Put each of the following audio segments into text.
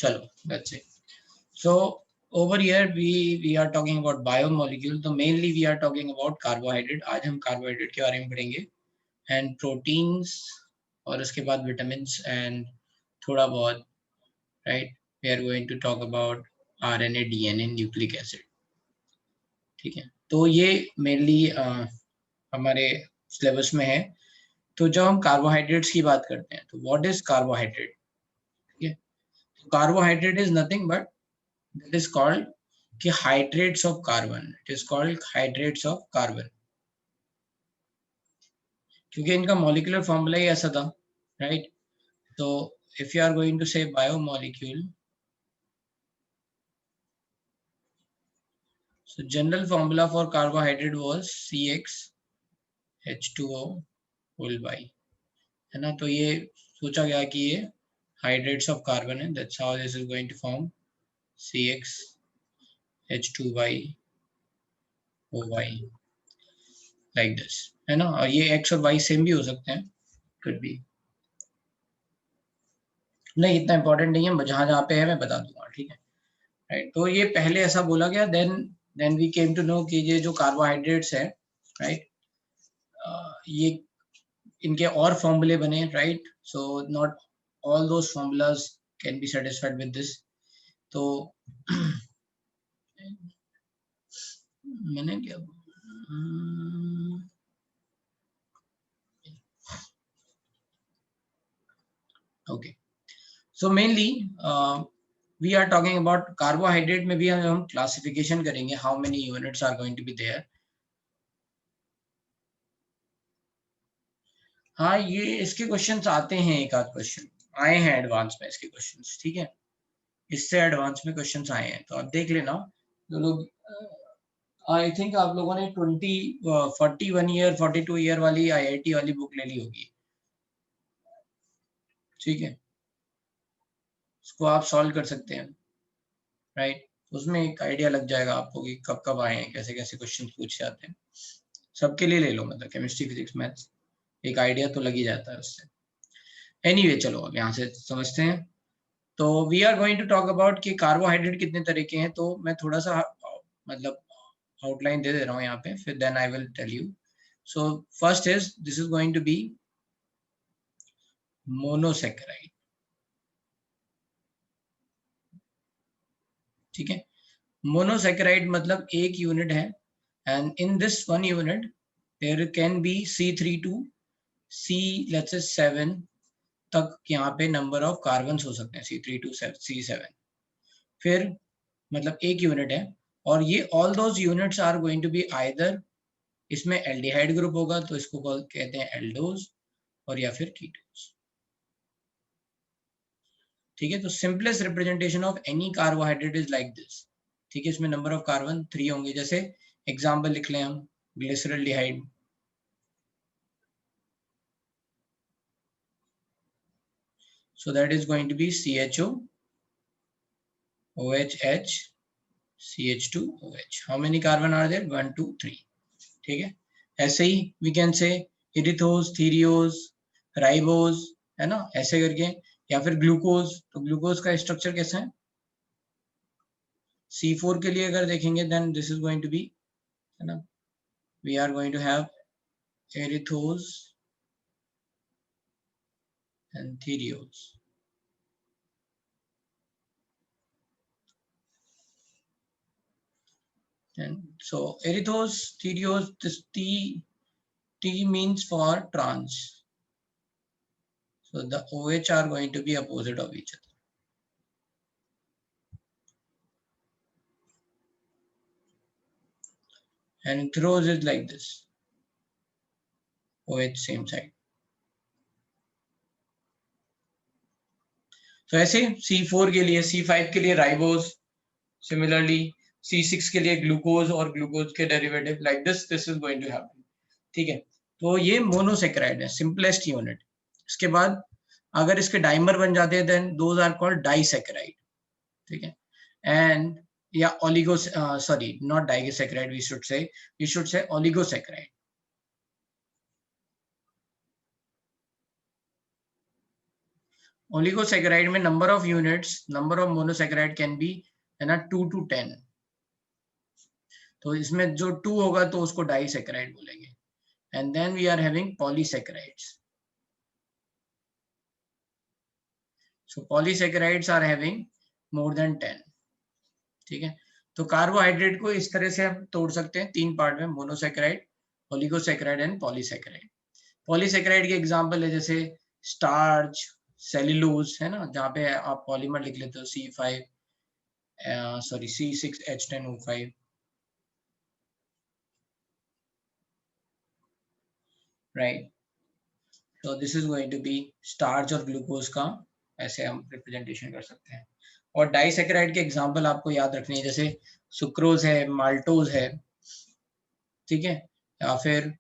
चलो that's it. So over here we are talking about biomolecule. तो mainly we are talking about carbohydrate. आज हम carbohydrate के बारे में पढ़ेंगे and proteins और उसके बाद vitamins and थोड़ा बहुत right. We are going to talk about RNA, DNA, nucleic acid. ठीक है, तो ये मेनली हमारे सिलेबस में है. तो जब हम कार्बोहाइड्रेट्स की बात करते हैं तो व्हाट इज कार्बोहाइड्रेट? ठीक है, carbohydrate is nothing but that is called कि hydrates of carbon. It is called hydrates of carbon क्योंकि इनका मॉलिक्यूलर फॉर्मूला ही ऐसा था, राइट? तो if you are going to say biomolecule, so general formula for carbohydrate was CxH2O whole by, है ना? तो ये सोचा गया कि ये हाइड्रेट्स ऑफ कार्बन है. That's how this is going to form CxH2OY like this, है ना? और ये X और Y सेम भी हो सकते हैं, कुड बी. नहीं, इतना इंपॉर्टेंट नहीं है, जहां जहां पे है मैं बता दूंगा, ठीक है, राइट? तो ये पहले ऐसा बोला गया, then we came to know कि ये जो कार्बोहाइड्रेट्स है, राइट, ये इनके और फॉर्मूले बने, right? So not all those formulas can be satisfied with this. तो मैंने क्या okay. So mainly we are talking about carbohydrate में भी हम क्लासिफिकेशन करेंगे, how many units are going to be there. हाँ, ये इसके क्वेश्चंस आते हैं, एक आध क्वेश्चन आए हैं एडवांस में इसके क्वेश्चंस, ठीक है, इससे एडवांस में क्वेश्चंस आए हैं, तो आप देख लेना. जो लोग आई थिंक आप लोगों ने 41 ईयर 42 ईयर वाली IIT वाली बुक ले ली होगी, ठीक है, उसको आप सॉल्व कर सकते हैं, राइट? उसमें एक आइडिया लग जाएगा आपको कि कब कब आए हैं, कैसे कैसे क्वेश्चन पूछे जाते हैं. सबके लिए ले लो, मतलब केमिस्ट्री, फिजिक्स, मैथ्स, एक आइडिया तो लग ही जाता है उससे. एनीवे, चलो अब यहाँ से समझते हैं. तो we are going to talk about कि कार्बोहाइड्रेट कितने तरह के हैं. तो मैं थोड़ा सा मतलब आउटलाइन दे रहा हूँ यहाँ पे, फिर then I will tell you. So first is, this is going to be monosaccharide, ठीक है. मोनोसैकेराइड मतलब एक यूनिट है, and in this one unit there can be C3 to C7 तक यहाँ पे नंबर ऑफ कार्बन हो सकते हैं, C3 to C7. फिर मतलब एक यूनिट है, और ये all those units are going to be either, इसमें एल्डिहाइड ग्रुप होगा तो इसको कहते हैं एल्डोज, और या फिर कीटोज, ठीक है. तो simplest representation of any carbohydrate is like this, ठीक है. इसमें नंबर ऑफ कार्बन 3 होंगे. जैसे एग्जांपल लिख लें हम, glyceraldehyde, so that is going to be CHO OHH CH2OH. how many carbon are there? 1 2 3, ठीक है. ऐसे ही we can say इरिथोज, थीरियोज, राइबोज, है ना, ऐसे करके. या फिर ग्लूकोज, तो ग्लूकोज का स्ट्रक्चर कैसा है? C4 के लिए अगर देखेंगे then this is going to be, है ना, we are going to have erythrose and threose. And so erythos, therios, this T means for trans. So the OH are going to be opposite of each other. And throws is like this. OH same side. So ऐसे C4 के लिए, C5 के लिए ribose, similarly C6 के लिए glucose और glucose के derivative, like this is going to happen, ठीक है. तो ये मोनोसैकेराइड है, सिंपलेस्ट यूनिट. इसके बाद अगर इसके डाइमर बन जाते हैं then those are called disaccharide, ठीक है. एंड या oligo, sorry not disaccharide, we should say oligosaccharide. Oligosaccharide में number of units, number of monosaccharide can be है ना 2 to 10। तो इसमें जो 2 होगा तो उसको डाइसैकेराइड बोलेंगे। And then we are having polysaccharides. So polysaccharides are having more than 10। ठीक है, तो कार्बोहाइड्रेट को इस तरह से हम तोड़ सकते हैं 3 पार्ट में, monosaccharide, oligosaccharide and polysaccharide. Polysaccharide के एग्जांपल है जैसे स्टार्च, सेल्यूलोज, है ना, जहाँ पे आप पॉलीमर लिख लेते हो C6H10O5, राइट। तो this is going to be starch और ग्लूकोज का ऐसे हम रिप्रेजेंटेशन कर सकते हैं। और डाइसैकेराइड के एग्जांपल आपको याद रखने हैं, जैसे सुक्रोज है, माल्टोज है, ठीक है, या फिर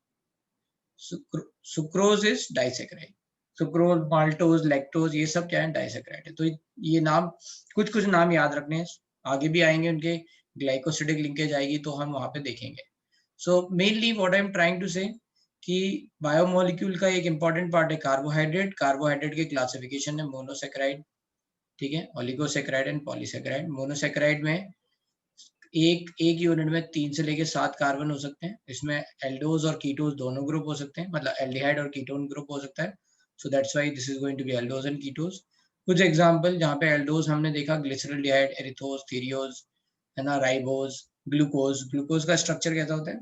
sucrose is disaccharide. Sucrose, maltose, lactose, ये सब क्या है, डाइसैकेराइड है। तो ये नाम, कुछ कुछ नाम याद रखने हैं, आगे भी आएंगे उनके, ग्लाइकोसिडिक लिंकेज आएगी तो हम वहां पे देखेंगे। So mainly what I am trying to say कि बायोमोलिक्यूल का एक इंपॉर्टेंट पार्ट है कार्बोहाइड्रेट। कार्बोहाइड्रेट के क्लासिफिकेशन है मोनोसैकेराइड, ठीक है, ओलिगोसैकेराइड एंड पॉलीसैकेराइड। मोनोसैकेराइड में एक यूनिट में 3 से लेके 7 कार्बन हो सकते हैं। इसमें एल्डोज और कीटोज दोनों ग्रुप हो सकते हैं, मतलब एल्डिहाइड और कीटोन ग्रुप हो सकता है। So that's why this is going to be aldose and ketose. कुछ एग्जांपल जहाँ पे एल्डोज हमने देखा, ग्लिसरॉल्डिहाइड, एरिथोज, थीरियोज, है ना, राइबोज, ग्लूकोज। ग्लूकोज का स्ट्रक्चर कैसा होता है?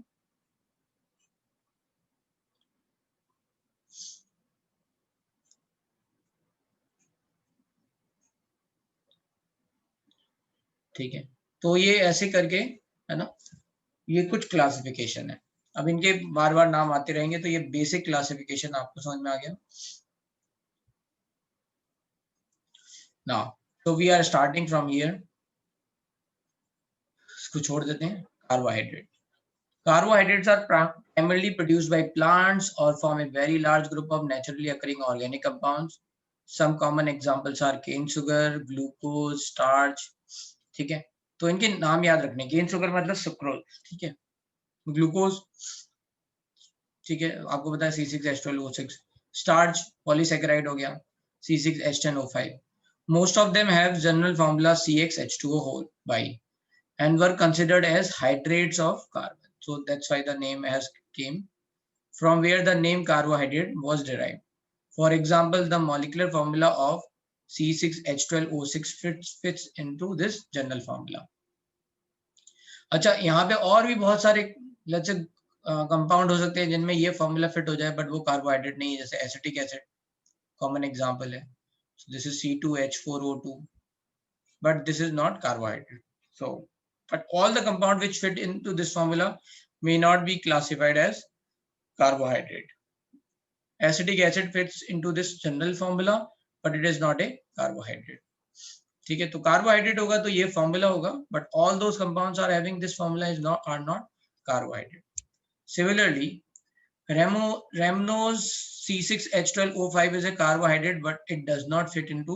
ठीक है, तो ये ऐसे करके, है ना, ये कुछ क्लासिफिकेशन है। अब इनके बार बार नाम आते रहेंगे, तो ये बेसिक क्लासिफिकेशन आपको समझ में आ गया ना। तो we are starting from here, इसको छोड़ देते हैं। Carbohydrate, carbohydrates are primarily produced by plants or form a very large group of naturally occurring organic compounds. Some common examples are cane sugar, glucose, starch, ठीक है। तो इनके नाम याद रखने, केन सुगर मतलब सुक्रोज, ठीक है, ग्लूकोज, ठीक है, आपको पता है C6H12O6, स्टार्च पॉलीसैकेराइड हो गया C6H10O5। Most of them have general formula CxH2O whole by and were considered as hydrates of carbon. So that's why the name has came from where the name carbohydrate was derived. For example, the molecular formula of C6H12O6 fits into this general formula. अच्छा, यहाँ पे और भी बहुत सारे let's say compound हो सकते हैं जिनमें ये फॉर्मूला फिट हो जाए, बट वो कार्बोहाइड्रेट नहीं है, जैसे एसिटिक एसिड कॉमन एग्जांपल है। This is C2H4O2, but this is not carbohydrate. So, but all the compound which fit into this formula may not be classified as carbohydrate. Acetic acid fits into this general formula, but it is not a carbohydrate. ठीक है, तो carbohydrate होगा तो ये formula होगा, but all those compounds are having this formula is not, are not carbohydrate. Similarly, Rhamnose C6H12O5 is a carbohydrate, but it does not fit into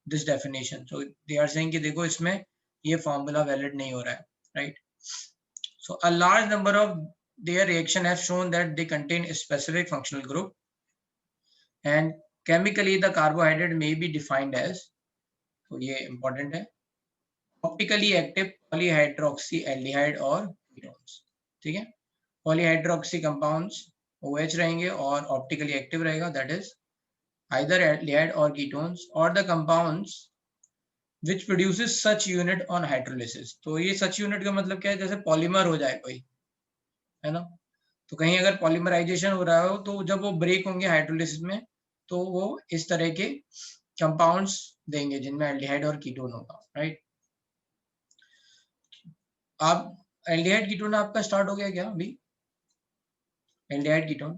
this definition. So they are saying कि देखो इसमें ये formula valid नहीं हो रहा है, right? So a large number of their reaction have shown that they contain a specific functional group, and chemically the carbohydrate may be defined as, तो ये important है, optically active polyhydroxyaldehyde और ketones, ठीक है। पॉलीहाइड्रोक्सी कंपाउंड्स OH रहेंगे और optically active रहेगा, that is either aldehyde or ketones, or the compounds which produces such unit on hydrolysis. तो ये such unit का मतलब क्या है, जैसे पॉलीमर हो जाए कोई, है ना, तो कहीं अगर पॉलीमराइजेशन हो रहा हो तो जब वो ब्रेक होंगे हाइड्रोलिसिस में, तो वो इस तरह के कंपाउंड्स देंगे जिनमें एल्डिहाइड और कीटोन होगा, राइट। आप एल्डिहाइड कीटोन आपका स्टार्ट हो गया क्या अभी? एल्डिहाइड कीटोन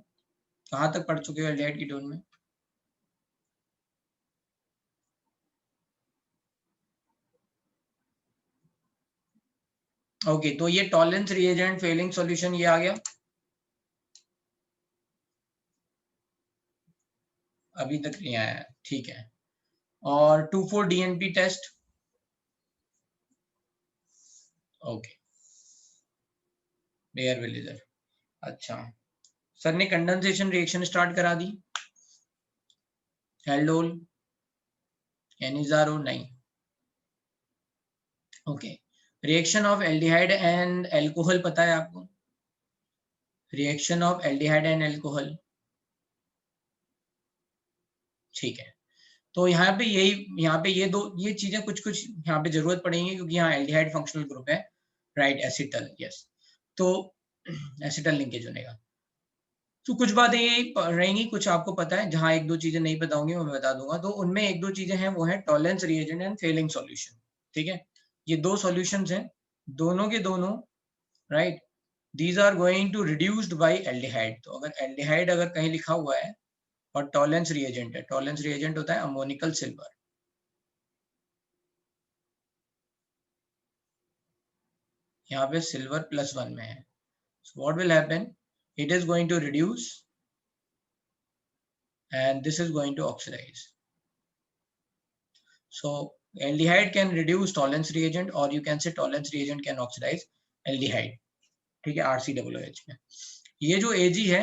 कहाँ तक पढ़ चुके हो एल्डिहाइड कीटोन में? ओके, तो ये टॉलरेंस रिएजेंट फेलिंग सॉल्यूशन ये आ गया, अभी तक नहीं आया है, ठीक है। और 2,4-DNP टेस्ट, ओके, बेयर विलेजर, अच्छा। सर ने कंडेंसेशन रिएक्शन स्टार्ट करा दी, हेल्डोल, NH2 नहीं. Okay. Reaction of aldehyde and alcohol पता है आपको? Reaction of aldehyde and alcohol. ठीक है. तो यहाँ पे ये चीजें कुछ कुछ यहाँ पे जरूरत पड़ेंगी क्योंकि यहाँ एल्डिहाइड फंक्शनल ग्रुप है, राइट. Acetal, yes. तो एसिटल लिंकेज बनेगा. तो कुछ बातें ये रहेंगी, कुछ आपको पता है. जहाँ एक दो चीजें नहीं पता होंगी वो मैं बता दूंगा. तो उनमें एक दो चीजें हैं, वो है Tollens reagent and Fehling solution. ठीक है. ये दो सॉल्यूशंस हैं, दोनों के दोनों, right. These are going to reduced by aldehyde. तो अगर एल्डिहाइड अगर कहीं लिखा हुआ है और टॉलरेंस रिएजेंट है, टॉलरेंस रिएजेंट होता है अमोनिकल सिल्वर. यहाँ पे सिल्वर +1 में है. So what will happen? It is going to reduce and this is going to oxidize. So aldehyde can reduce tolerance reagent or you can say tolerance reagent can oxidize aldehyde. ठीक है, RCOOH में. ये जो Ag है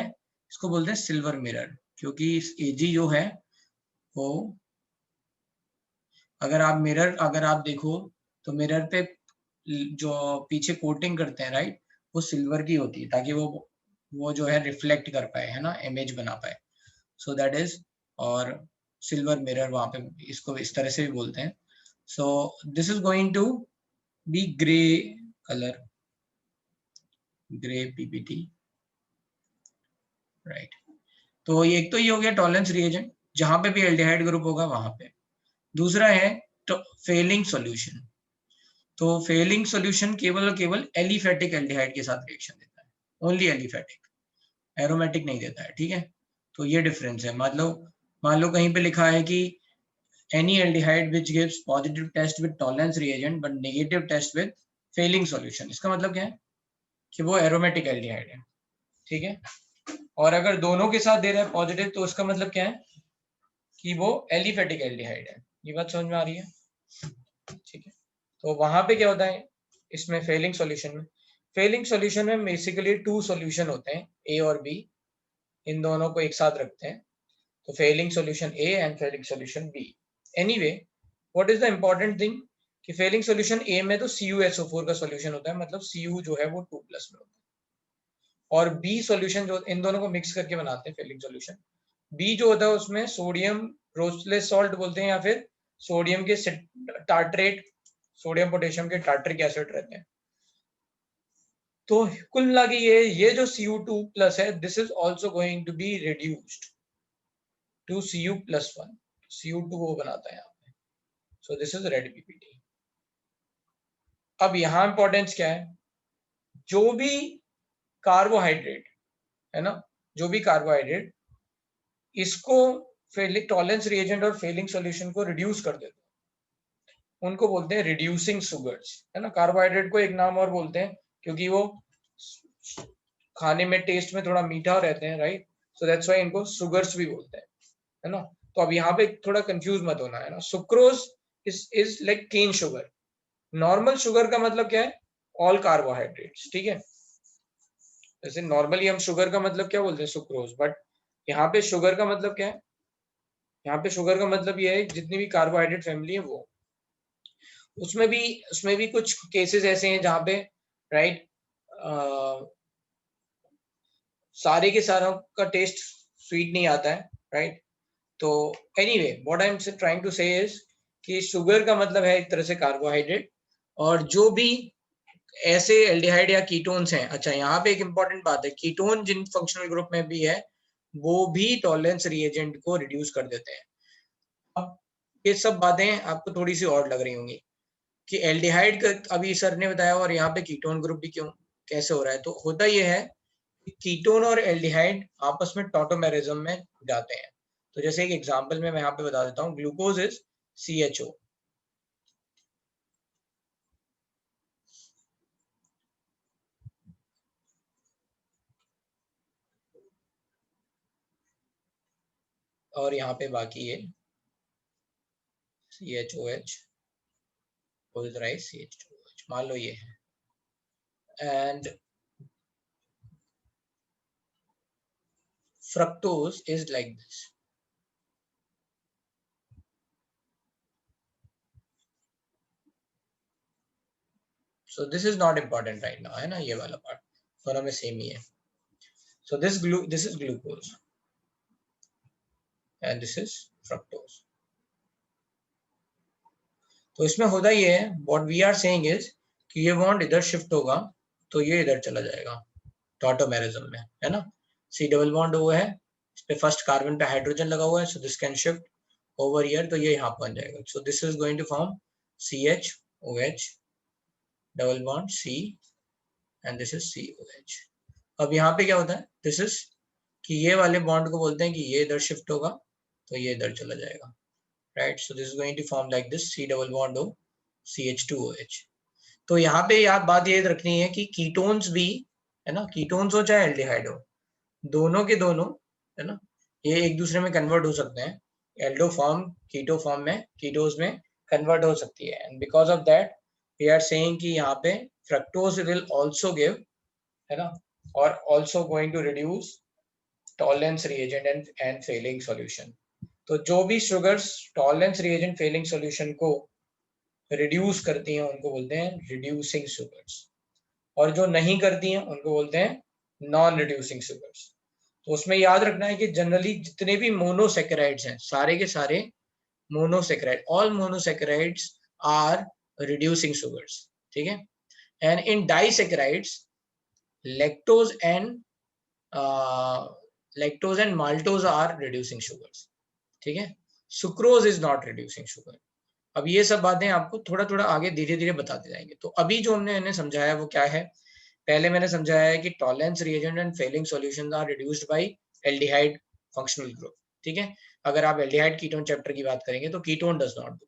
इसको बोलते हैं silver mirror, क्योंकि इस Ag जो है वो, अगर आप देखो तो मिरर पे जो पीछे कोटिंग करते हैं, राइट, वो सिल्वर की होती है ताकि वो जो है रिफ्लेक्ट कर पाए, है ना, इमेज बना पाए. सो दैट इज, और सिल्वर मिरर वहां पे इसको इस तरह से भी बोलते हैं. So this is going to be grey colour, grey PPT, right. तो ये एक तो ये हो गया टॉलरेंस रिएजेंट, जहां पे भी एल्डिहाइड ग्रुप होगा वहां पे. दूसरा है फेलिंग सॉल्यूशन. तो फेलिंग सॉल्यूशन केवल और केवल एलिफेटिक एल्डिहाइड के साथ रिएक्शन देता है, ओनली एलिफेटिक, एरोमेटिक नहीं देता है. ठीक है. तो ये डिफरेंस है. मान लो कहीं पे लिखा है कि any aldehyde which gives positive test with tolerance reagent but negative test with failing solution, इसका मतलब क्या है कि वो एरोमेटिक एल्डिहाइड है. ठीक है. और अगर दोनों के साथ दे रहा है पॉजिटिव तो उसका मतलब क्या है कि वो एलिफेटिक एल्डिहाइड है. ये बात समझ में आ रही है? ठीक है. तो वहां पे क्या होता है इसमें फेलिंग सॉल्यूशन में बेसिकली 2 सॉल्यूशन होते हैं, ए और बी. इन दोनों को एक साथ रखते हैं. तो Fehling solution A and Fehling solution B. Anyway, what is the important thing कि फेलिंग सॉल्यूशन ए में तो CuSO4 का सॉल्यूशन होता है, मतलब Cu जो है वो 2+ में होता है. और बी सॉल्यूशन जो इन दोनों को मिक्स करके बनाते हैं फेलिंग सॉल्यूशन, बी जो होता है उसमें सोडियम रोचलेस सॉल्ट बोलते हैं या फिर सोडियम के टार्ट्रेट, सोडियम पोटेशियम के टार्ट्रिक एसिड रहते हैं. तो कुल मिला के ये जो Cu2+ है, this is also going to be reduced to Cu+1. Cu2 वो बनाता है यहाँ पे. So this is red PPT. अब यहाँ इंपॉर्टेंस क्या है, जो भी कार्बोहाइड्रेट है ना, जो भी कार्बोहाइड्रेट इसको टॉलरेंस रिएजेंट और फेलिंग सॉल्यूशन को रिड्यूस कर देते हैं, उनको बोलते हैं रिड्यूसिंग शुगर्स, है ना. कार्बोहाइड्रेट को एक नाम और बोलते हैं क्योंकि वो खाने में टेस्ट में थोड़ा मीठा रहते हैं, राइट. सो दैट्स व्हाई इनको शुगर्स भी बोलते हैं, है ना. तो अब यहाँ पे थोड़ा कंफ्यूज मत होना, है ना. Sucrose is like cane sugar. Normal sugar का मतलब क्या है, ऑल कार्बोहाइड्रेट्स. ठीक है. जैसे नॉर्मली हम शुगर का मतलब क्या बोलते हैं, सुक्रोज. बट यहाँ पे शुगर का मतलब क्या है, यहाँ पे शुगर का मतलब ये है जितनी भी कार्बोहाइड्रेट फैमिली है वो. उसमें भी कुछ केसेस ऐसे हैं जहाँ पे, राइट, सारे के सारों का टेस्ट स्वीट नहीं आता है, राइट. तो anyway, what I am trying to say is कि शुगर का मतलब है एक तरह से कार्बोहाइड्रेट. और जो भी ऐसे एल्डिहाइड या कीटोन्स हैं, अच्छा यहाँ पे एक इंपॉर्टेंट बात है, कीटोन जिन फंक्शनल ग्रुप में भी है वो भी टॉलरेंस रिएजेंट को रिड्यूस कर देते हैं. अब ये सब बातें आपको थोड़ी सी और लग रही होंगी कि एल्डिहाइड का अभी सर ने बताया और यहाँ पे कीटोन ग्रुप भी क्यों कैसे हो रहा है. तो होता ये है कि कीटोन और एल्डिहाइड आपस में टॉटोमेरिज्म में जाते हैं. तो जैसे एक एग्जांपल में मैं यहाँ पे बता देता हूँ, ग्लूकोज इज CHO. और यहाँ पे बाकी है CHOH पोलराइज CH2OH, मान लो ये है. And fructose is like this. So this is not important right now, है ना, ये वाला पार्ट दोनों में सेम ही है. So this is glucose and this is fructose. तो इसमें होता ये है, what we are saying is कि ये बॉन्ड इधर शिफ्ट होगा तो ये इधर चला जाएगा टॉटोमेरिज्म में, है ना. सी डबल बॉन्ड वो है, इस पे फर्स्ट कार्बन पे हाइड्रोजन लगा हुआ है, so this can shift over here, तो ये यहाँ बन जाएगा. So this is going to form CHOH double bond C and this is COH. अब यहाँ पे क्या होता है, दिस इज कि ये वाले बॉन्ड को बोलते हैं कि ये इधर शिफ्ट होगा तो ये इधर चला जाएगा, right. So this is going to form like this C double bond O CH2OH. तो यहाँ पे याद बात ये रखनी है कि कीटोन्स भी, है ना, कीटोन्स हो चाहे एल्डिहाइड हो, दोनों के दोनों, है ना, ये एक दूसरे में कन्वर्ट हो सकते हैं. एल्डो फॉर्म कीटो फॉर्म में, कीटोज में कन्वर्ट हो सकती है. And because of that we are saying कि यहाँ पे फ्रक्टोज विल आल्सो गिव, है ना, और also going to reduce Tollens reagent and Fehling solution. तो जो भी sugars Tollens reagent Fehling solution को रिड्यूस करती हैं उनको बोलते हैं रिड्यूसिंग शुगर्स, और जो नहीं करती हैं उनको बोलते हैं नॉन रिड्यूसिंग शुगर्स. तो उसमें याद रखना है कि जनरली जितने भी मोनोसेकेराइड्स हैं, सारे के सारे monosaccharide, all monosaccharides are reducing sugars, ठीक है. And in disaccharides lactose and lactose and maltose are reducing sugars, ठीक है. Sucrose is not reducing sugar. अब ये सब बातें आपको थोड़ा थोड़ा आगे धीरे धीरे बताते जाएंगे. तो अभी जो हमने इन्हें समझाया वो क्या है, पहले मैंने समझाया है कि Tollens reagent and Fehling solutions are reduced by aldehyde functional group, ठीक है. अगर आप एल्डिहाइड कीटोन चैप्टर की बात करेंगे तो ketone does not do,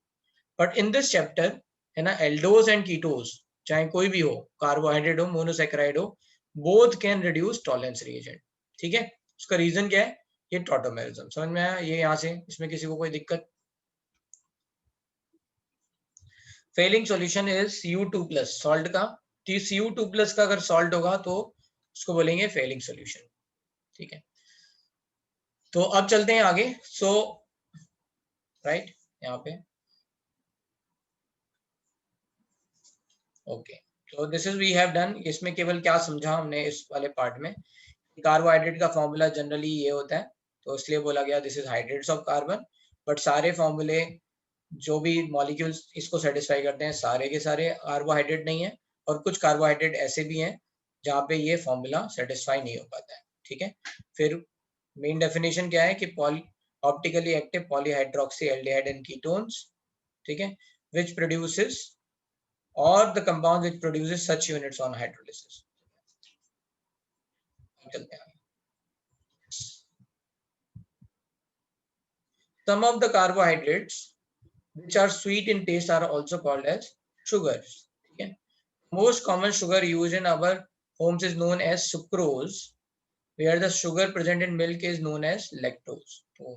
but in this chapter, है ना, एल्डोज एंड कीटोज चाहे कोई भी हो, कार्बोहाइड्रेट हो, मोनोसेकेराइड हो, both can reduce Tollens reagent, ठीक है. उसका रीजन क्या है, ये टॉटोमेरिज्म. समझ में आया ये यहाँ से, इसमें किसी को कोई दिक्कत. Fehling solution is Cu2+ salt का. Cu2+ का अगर सॉल्ट होगा तो उसको बोलेंगे फेलिंग सॉल्यूशन, ठीक है. तो अब चलते हैं आगे. सो राइट यहाँ पे ओके. तो this is we have done. इसमें केवल क्या समझा हमने इस वाले पार्ट में, कार्बोहाइड्रेट का फॉर्मूला जनरली ये होता है, तो इसलिए बोला गया this is hydrates of carbon. But सारे फॉर्मूले जो भी मॉलिक्यूल्स इसको सेटिस्फाई करते हैं सारे के सारे कार्बोहाइड्रेट नहीं है, और कुछ कार्बोहाइड्रेट ऐसे भी हैं जहाँ पे ये फॉर्मूला सेटिस्फाई नहीं हो पाता है, ठीक है. फिर मेन डेफिनेशन क्या है कि poly optically active polyhydroxy aldehyde and ketones, ठीक है, which produces or the compound which produces such units on hydrolysis. चलते हैं. Some of the carbohydrates which are sweet in taste are also called as sugars. ठीक है. Most common sugar used in our homes is known as sucrose, where the sugar present in milk is known as lactose. तो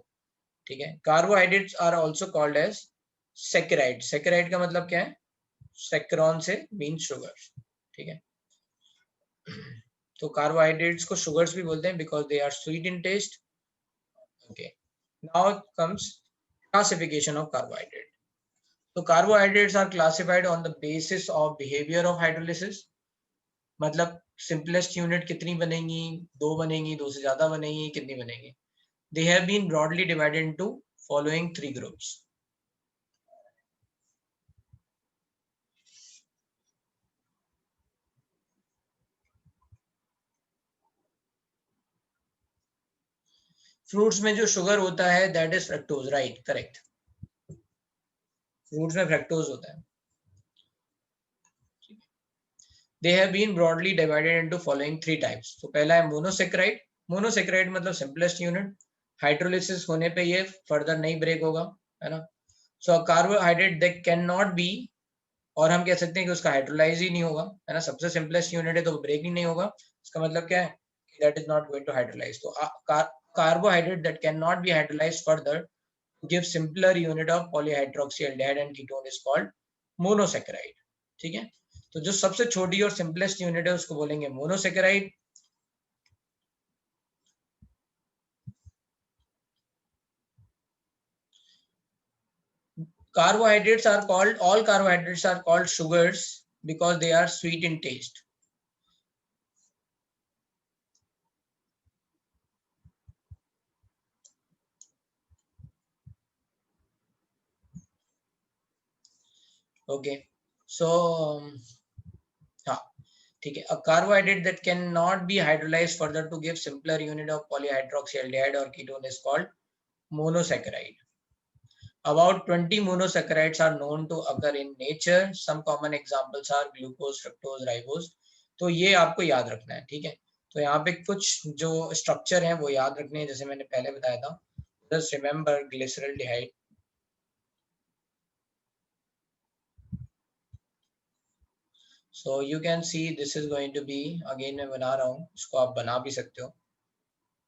ठीक है. Carbohydrates are also called as saccharide. Saccharide का मतलब क्या है, सैकरॉन से means sugar, ठीक है. तो कार्बोहाइड्रेट्स को शुगर्स भी बोलते हैं because they are sweet in taste. Okay. Now comes classification of carbohydrate. तो carbohydrates are classified on the basis of behaviour of hydrolysis. मतलब सिंपलेस्ट यूनिट कितनी बनेंगी, दो बनेंगी, दो से ज्यादा बनेंगी, कितनी बनेंगी. They have been broadly divided into following three groups. Fruits में जो शुगर होता है that is fructose, right, correct. Fruits में फ्रक्टोज होता है. They have been broadly divided into following three types. तो पहला है मोनोसेक्राइड. मोनोसेक्राइड मतलब सिंपलेस्ट यूनिट, हाइड्रोलिसिस होने पे ये फर्दर नहीं ब्रेक होगा, है ना. So carbohydrate that can not be, और हम कह सकते हैं कि उसका हाइड्रोलाइज ही नहीं होगा, है ना, सबसे सिंपलेस्ट यूनिट है तो ब्रेक ही नहीं होगा. इसका मतलब क्या है, that is not going to hydrolyse. तो carbohydrate that can not be hydrolyse further to give simpler unit of polyhydroxyaldehyde and ketone is called monosaccharide, ठीक है. तो जो सबसे छोटी और सिंपलेस्ट यूनिट है उसको बोलेंगे monosaccharide. Carbohydrates are called, all carbohydrates are called sugars because they are sweet in taste. Okay, so हाँ ठीक है. A carbohydrate that cannot be hydrolyzed further to give simpler unit of polyhydroxyaldehyde or ketone is called monosaccharide. About 20 monosaccharides are known to occur in nature. Some common examples are glucose, fructose, ribose. तो ये आपको याद रखना है, ठीक है. तो यहाँ पे कुछ जो स्ट्रक्चर हैं वो याद रखने हैं, जैसे मैंने पहले बताया था. Just remember glyceraldehyde. So you can see this is going to be, again मैं बना रहा हूँ, इसको आप बना भी सकते हो.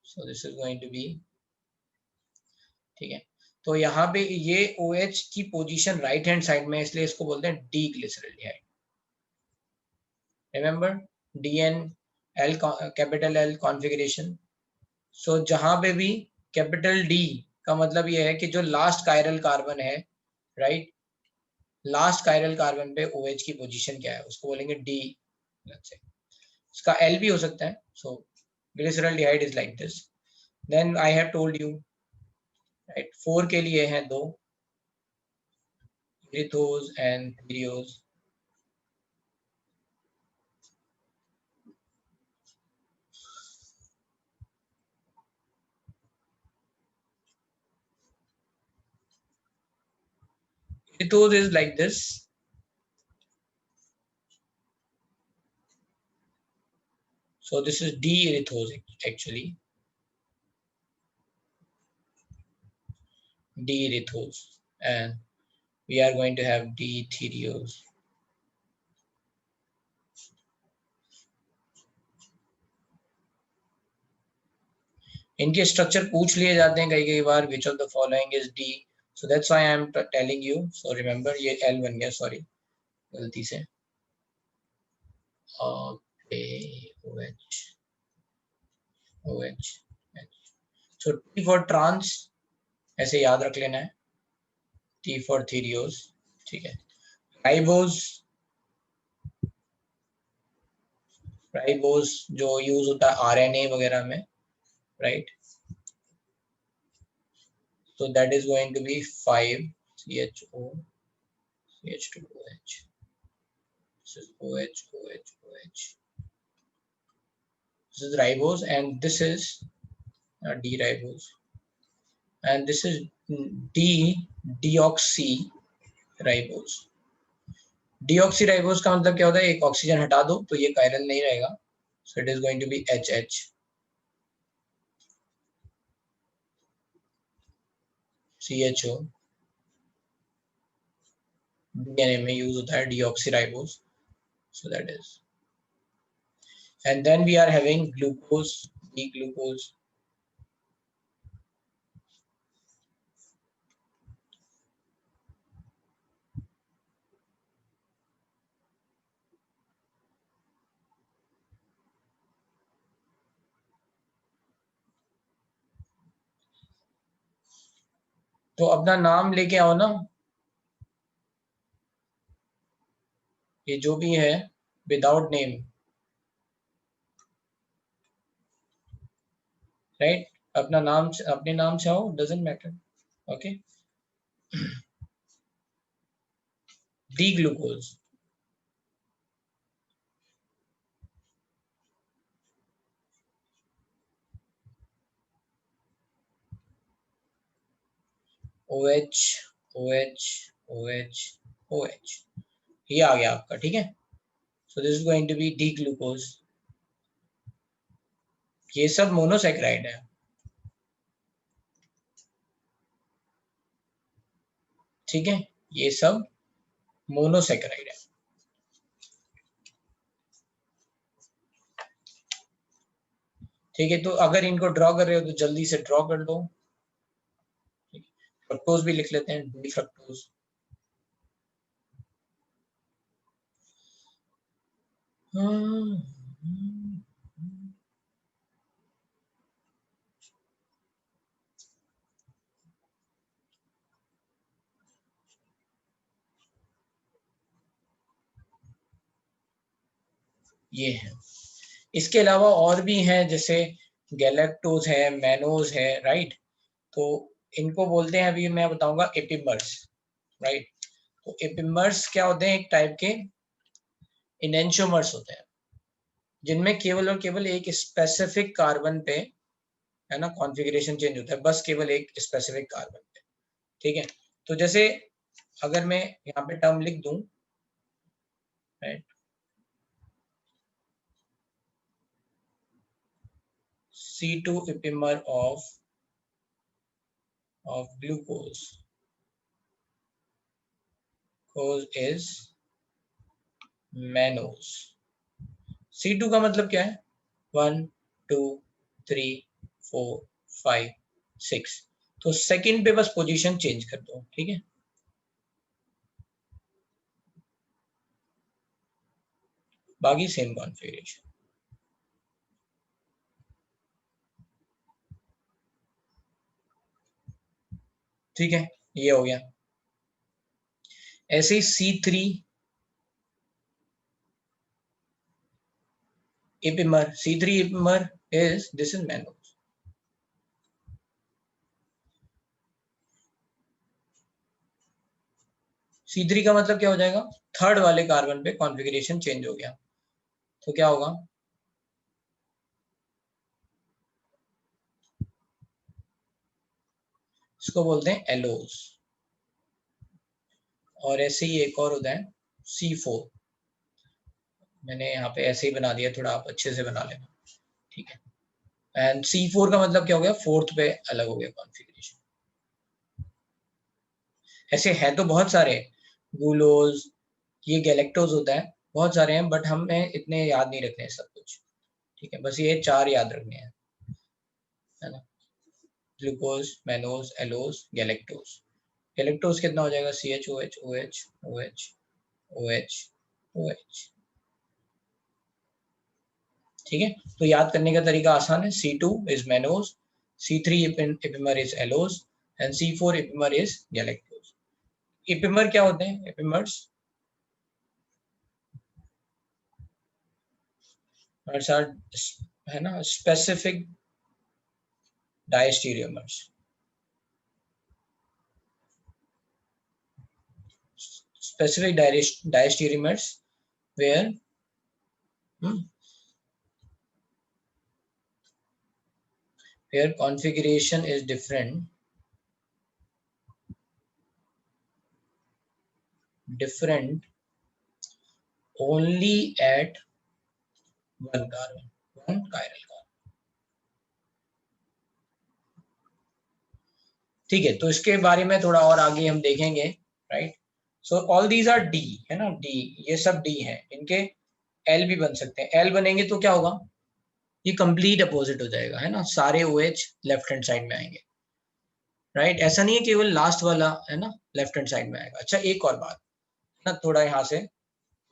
So this is going to be, ठीक है. तो यहाँ पे ये OH की पोजीशन राइट हैंड साइड में, इसलिए इसको बोलते हैं D glyceraldehyde. Remember DN L capital L configuration. So जहां पे भी कैपिटल D का मतलब ये है कि जो लास्ट कायरल कार्बन है, राइट, लास्ट कायरल कार्बन पे OH की पोजीशन क्या है, उसको बोलेंगे D. इसका L भी हो सकता है. So glyceraldehyde is like this. Then I have told you, right, 4 के लिए है 2, erythrose and threose. Iridose is like this. So this is D-erythose actually. D-erythose, and we are going to have D-theriose. इनके structure पूछ लिए जाते हैं कई बार, which of the following is D. So that's why I am telling you. So remember ये L बन गया, sorry, गलती से. Okay, OH, OH, H. So T for trans, ऐसे याद रख लेना है. T for theriose, ठीक है. राइबोज, राइबोज जो यूज होता है RNA वगैरह में, right? So that is going to be 5 CHO, CH2OH. This is OH, OH, OH. This is ribose, and this is D-ribose, and this is deoxyribose. Deoxyribose का मतलब क्या होता है, एक ऑक्सीजन हटा दो तो ये कायरल नहीं रहेगा. So it is going to be HH. CHO DNA में यूज होता है deoxyribose. So that is, and then we are having glucose, D-glucose. तो अपना नाम लेके आओ ना, ये जो भी है विदाउट नेम, राइट, अपना नाम, अपने नाम से आओ, doesn't matter. Okay. D glucose, OH, OH, OH, OH, ये आ गया आपका, ठीक है. So this is going to be D glucose. ये सब मोनोसैकेराइड है, ठीक है, ये सब मोनोसैकेराइड है. ठीक है, तो अगर इनको ड्रॉ कर रहे हो तो जल्दी से ड्रॉ कर दो. फ्रक्टोज भी लिख लेते हैं, डी फ्रक्टोज. ये है। इसके अलावा और भी हैं, जैसे गैलेक्टोज है, मैनोज है, राइट। तो इनको बोलते हैं, अभी मैं बताऊंगा, एपिमर्स, राइट। तो एपिमर्स क्या होते हैं? एक टाइप के इनेंशियोमर्स होते हैं, जिनमें केवल और केवल एक स्पेसिफिक कार्बन पे, है ना, कॉन्फ़िगरेशन चेंज होता है, बस केवल एक स्पेसिफिक कार्बन पे। ठीक है। तो जैसे अगर मैं यहाँ पे टर्म लिख दूं, right, C2 epimer of glucose is mannose। C2 का मतलब क्या है? 1 2 3 4 5 6। तो सेकंड पे बस पोजीशन चेंज कर दो, ठीक है। बाकी सेम कॉन्फ़िगरेशन। ठीक है, ये हो गया। ऐसे ही C3 epimer, C3 epimer is, this is mannose। C3 का मतलब क्या हो जाएगा? थर्ड वाले कार्बन पे कॉन्फ़िगरेशन चेंज हो गया, तो क्या होगा? इसको बोलते हैं एलोज। और ऐसे ही एक और होता है C4। मैंने यहाँ पे ऐसे ही बना दिया, थोड़ा आप अच्छे से बना लेना, ठीक है। एंड C4 का मतलब क्या हो गया? फोर्थ पे अलग हो गया कॉन्फ़िगरेशन। ऐसे है तो बहुत सारे, गुलोज, ये गैलेक्टोज होता है, बहुत सारे हैं, बट हमें इतने याद नहीं रखने सब कुछ, ठीक है। बस ये 4 याद रखने हैं, है ना। Glucose, mannose, allose, galactose. Galactose कितना हो जाएगा? CH OH OH OH OH। ठीक है। तो याद करने का तरीका आसान है। C2 is mannose, C3 epimer is allose, and C4 epimer is galactose. Epimer क्या होते हैं? एपिमर्स आर, है ना, specific diastereomers. Specific diastereomers where, hmm, where configuration is different only at one carbon, one chiral carbon। ठीक है, तो इसके बारे में थोड़ा और आगे हम देखेंगे, right. So all these R D, है ना, डी, ये सब डी है, इनके एल भी बन सकते हैं। एल बनेंगे तो क्या होगा? ये कंप्लीट अपोजिट हो जाएगा, है ना, सारे OH लेफ्ट हैंड साइड में आएंगे, राइट। ऐसा नहीं है केवल लास्ट वाला, है ना, लेफ्ट हैंड साइड में आएगा। अच्छा, एक और बात ना, थोड़ा यहाँ से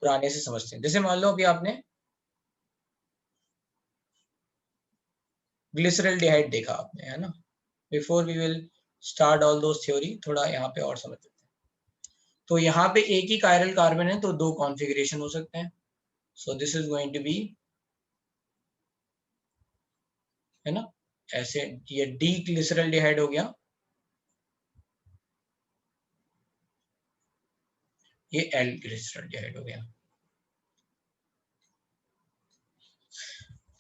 पुराने से समझते हैं। जैसे मान लो अभी आपने ग्लिसरल्डिहाइड देखा आपने, है ना। Before we will start all those theory, थोड़ा यहाँ पे और समझ लेते हैं। तो यहाँ पे एक ही कायरल कार्बन है, तो दो कॉन्फ़िगरेशन हो सकते हैं। So this is going to be, है ना, ऐसे, ये डी ग्लिसरल्डिहाइड हो गया, ये एल ग्लिसरल्डिहाइड हो गया।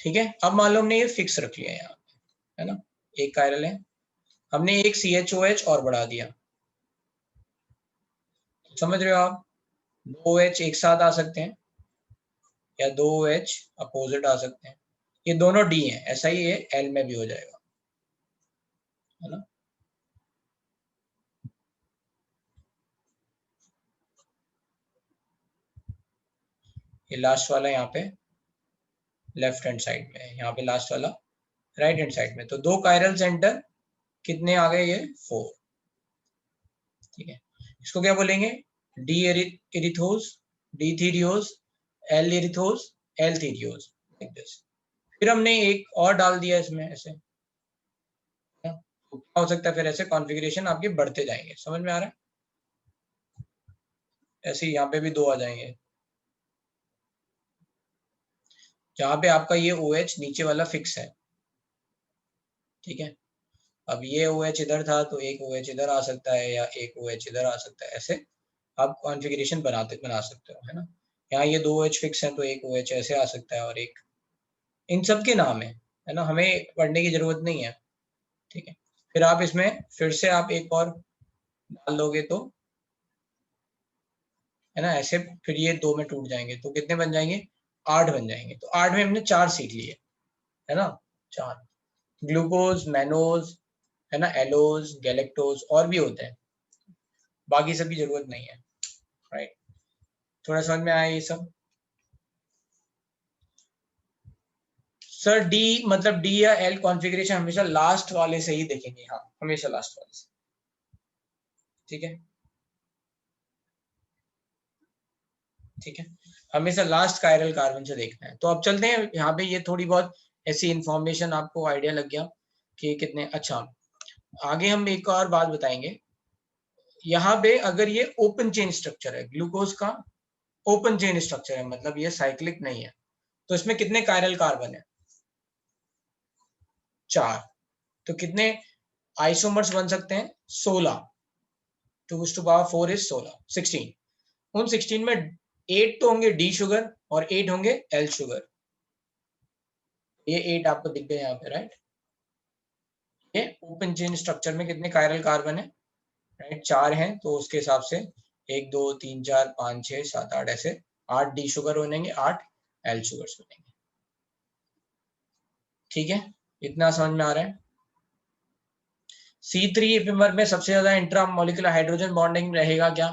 ठीक है। अब मान लो हमने ये फिक्स रख लिया यहाँ, है ना, एक कायरल है, हमने एक CHOH और बढ़ा दिया। समझ रहे हो आप? दो OH एक साथ आ सकते हैं, या दो OH अपोजिट आ सकते हैं। ये दोनों डी हैं, ऐसा ही ये एल में भी हो जाएगा, है ना। ये लास्ट वाला यहाँ पे लेफ्ट हैंड साइड में है, यहाँ पे लास्ट वाला राइट हैंड साइड में। तो दो कायरल सेंटर कितने आ गए? ये 4। ठीक है। इसको क्या बोलेंगे? D erythrose, D threose, L erythrose, L threose, like this. फिर हमने एक और डाल दिया इसमें ऐसे, तो क्या हो सकता है? फिर ऐसे कॉन्फ़िगरेशन आपके बढ़ते जाएंगे। समझ में आ रहा है? ऐसे यहाँ पे भी दो आ जाएंगे। जहां पे आपका ये OH नीचे वाला फिक्स है, ठीक है। अब ये OH इधर था तो एक OH इधर आ सकता है या एक OH इधर आ सकता है, ऐसे आप कॉन्फ़िगरेशन बना सकते हो, है ना। यहाँ ये 2 OH फिक्स हैं तो एक OH ऐसे आ सकता है और एक, इन सब के नाम है ना, हमें पढ़ने की जरूरत नहीं है, ठीक है। फिर आप इसमें फिर से आप एक और डाल दोगे तो, है ना, ऐसे फिर ये 2 में टूट जाएंगे तो कितने बन जाएंगे, 8 बन जाएंगे। तो 8 में हमने 4 सीख लिए, है ना, 4। ग्लूकोज, मैनोज, है ना, एलोज, गैलेक्टोज और भी होते हैं, बाकी सब की जरूरत नहीं है, राइट। थोड़ा समझ में आया ये सब। सर डी, मतलब डी या एल कॉन्फ़िगरेशन हमेशा लास्ट वाले से ही देखेंगे, हाँ हमेशा लास्ट वाले से, ठीक है, ठीक है, हमेशा लास्ट कायरल कार्बन से देखना है। तो अब चलते हैं यहाँ पे, ये थोड़ी बहुत ऐसी इंफॉर्मेशन आपको आइडिया लग गया कि कितने, अच्छा आगे हम एक और बात बताएंगे। यहाँ पे अगर ये ओपन चेन स्ट्रक्चर है, ग्लूकोज का ओपन चेन स्ट्रक्चर है, मतलब ये साइक्लिक नहीं है, तो इसमें कितने कायरल कार्बन है, 4। तो कितने आइसोमर्स बन सकते हैं, 16, 2⁴ इज 16। उन 16 में 8 तो होंगे डी शुगर और 8 होंगे एल शुगर। ये 8 आपको दिख गए यहाँ पे, राइट। ये ओपन चेन स्ट्रक्चर में कितने कायरल कार्बन है, राइट, 4 हैं, तो उसके हिसाब से 1 2 3 4 5 6 7 8, ऐसे 8 डी शुगर बनेंगे, 8 एल शुगर बनेंगे, ठीक है। इतना समझ में आ रहा है। C3 एपिमर में सबसे ज्यादा इंट्रा मॉलिक्यूलर हाइड्रोजन बॉन्डिंग रहेगा क्या?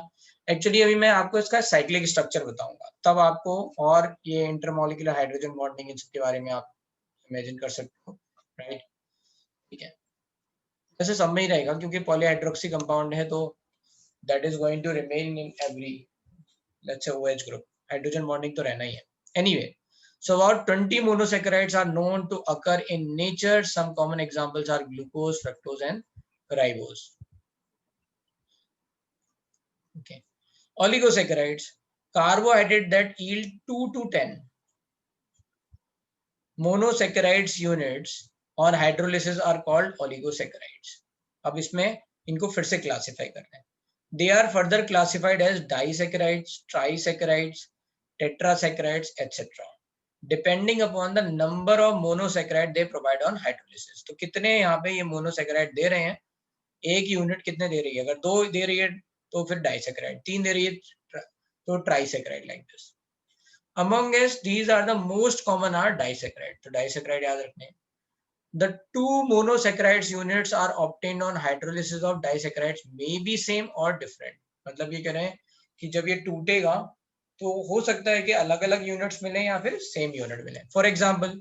एक्चुअली अभी मैं आपको इसका साइक्लिक स्ट्रक्चर बताऊंगा, तब आपको और ये इंटरमॉलिक्यूलर हाइड्रोजन बॉन्डिंग इन सबके बारे में आप इमेजिन कर सकते हो, राइट, ठीक है। वैसे सब में ही रहेगा क्योंकि पॉलीहाइड्रोक्सी कंपाउंड है, तो that is going to remain in every, let's say OH group, hydrogen bonding तो रहना ही है। Anyway, so about 20 monosaccharides are known to occur in nature. Some common examples are glucose, fructose and ribose. Okay. Oligosaccharides, carbohydrate that yield 2 to 10 monosaccharides units on hydrolysis are called oligosaccharides. अब इसमें इनको फिर से classify करना है। They are further classified as disaccharides, trisaccharides, tetrasaccharides, etc. Depending upon the number of monosaccharide they provide on hydrolysis. तो कितने यहाँ पे ये monosaccharide दे रहे हैं, एक यूनिट कितने दे रही है, अगर 2 दे रही है तो फिर डाइसेक्राइड, 3 दे रही है तो trisaccharide, like this. amongst these are the most common are disaccharide, तो disaccharide याद रखने हैं। The two monosaccharides units are obtained on hydrolysis of disaccharides may be same or different, मतलब ये कह रहे हैं कि जब ये टूटेगा तो हो सकता है कि अलग अलग यूनिट्स मिले या फिर सेम यूनिट मिले। For example,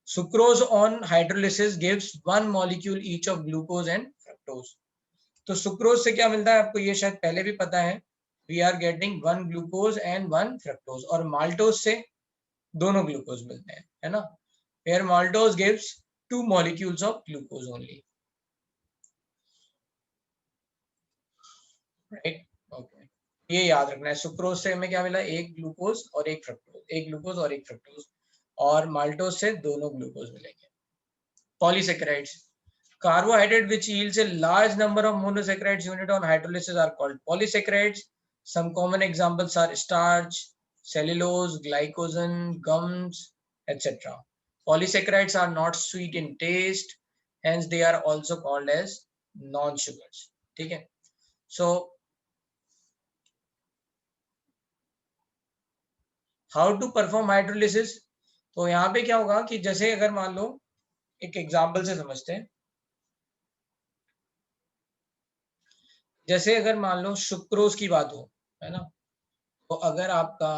sucrose on hydrolysis gives 1 molecule each of glucose and fructose। तो सुक्रोज से क्या मिलता है आपको ये शायद पहले भी पता है, we are getting 1 glucose and 1 fructose, और माल्टोज से दोनों ग्लूकोज मिलते हैं, है ना। Where maltose gives 2 molecules of glucose only, right, okay. ये याद रखना है, सुक्रोज से हमें क्या मिला, एक ग्लूकोज और एक फ्रक्टोज, एक ग्लूकोज और एक फ्रक्टोज, और माल्टोज से दोनों ग्लूकोज मिलेंगे। Polysaccharides, carbohydrate which yields a large number of monosaccharides unit on hydrolysis are called polysaccharides. Some common examples are starch, cellulose, glycogen, gums, etc. Polysaccharides are not sweet in taste, hence they are also called as non-sugars, ठीक है। So how to perform hydrolysis? तो यहाँ पे क्या होगा कि जैसे अगर मान लो, एक एग्जाम्पल से समझते हैं, जैसे अगर मान लो सुक्रोज की बात हो, है ना, तो अगर आपका,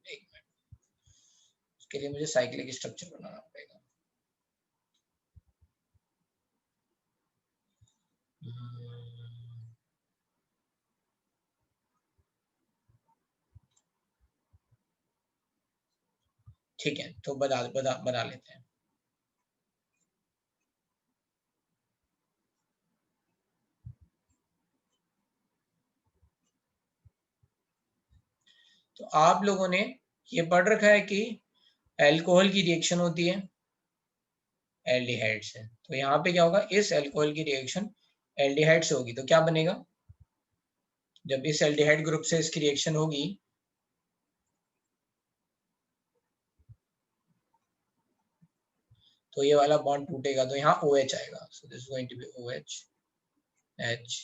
एक मिनट, उसके लिए मुझे साइक्लिक स्ट्रक्चर बनाना पड़ेगा। ठीक है, तो बना लेते हैं। तो आप लोगों ने ये पढ़ रखा है कि अल्कोहल की रिएक्शन होती है एल्डिहाइड से, तो यहाँ पे क्या होगा, इस अल्कोहल की रिएक्शन एल्डिहाइड से होगी तो क्या बनेगा, जब इस एल्डिहाइड ग्रुप से इसकी रिएक्शन होगी तो ये वाला बॉन्ड टूटेगा तो यहाँ OH आएगा, so this is going to be OH H।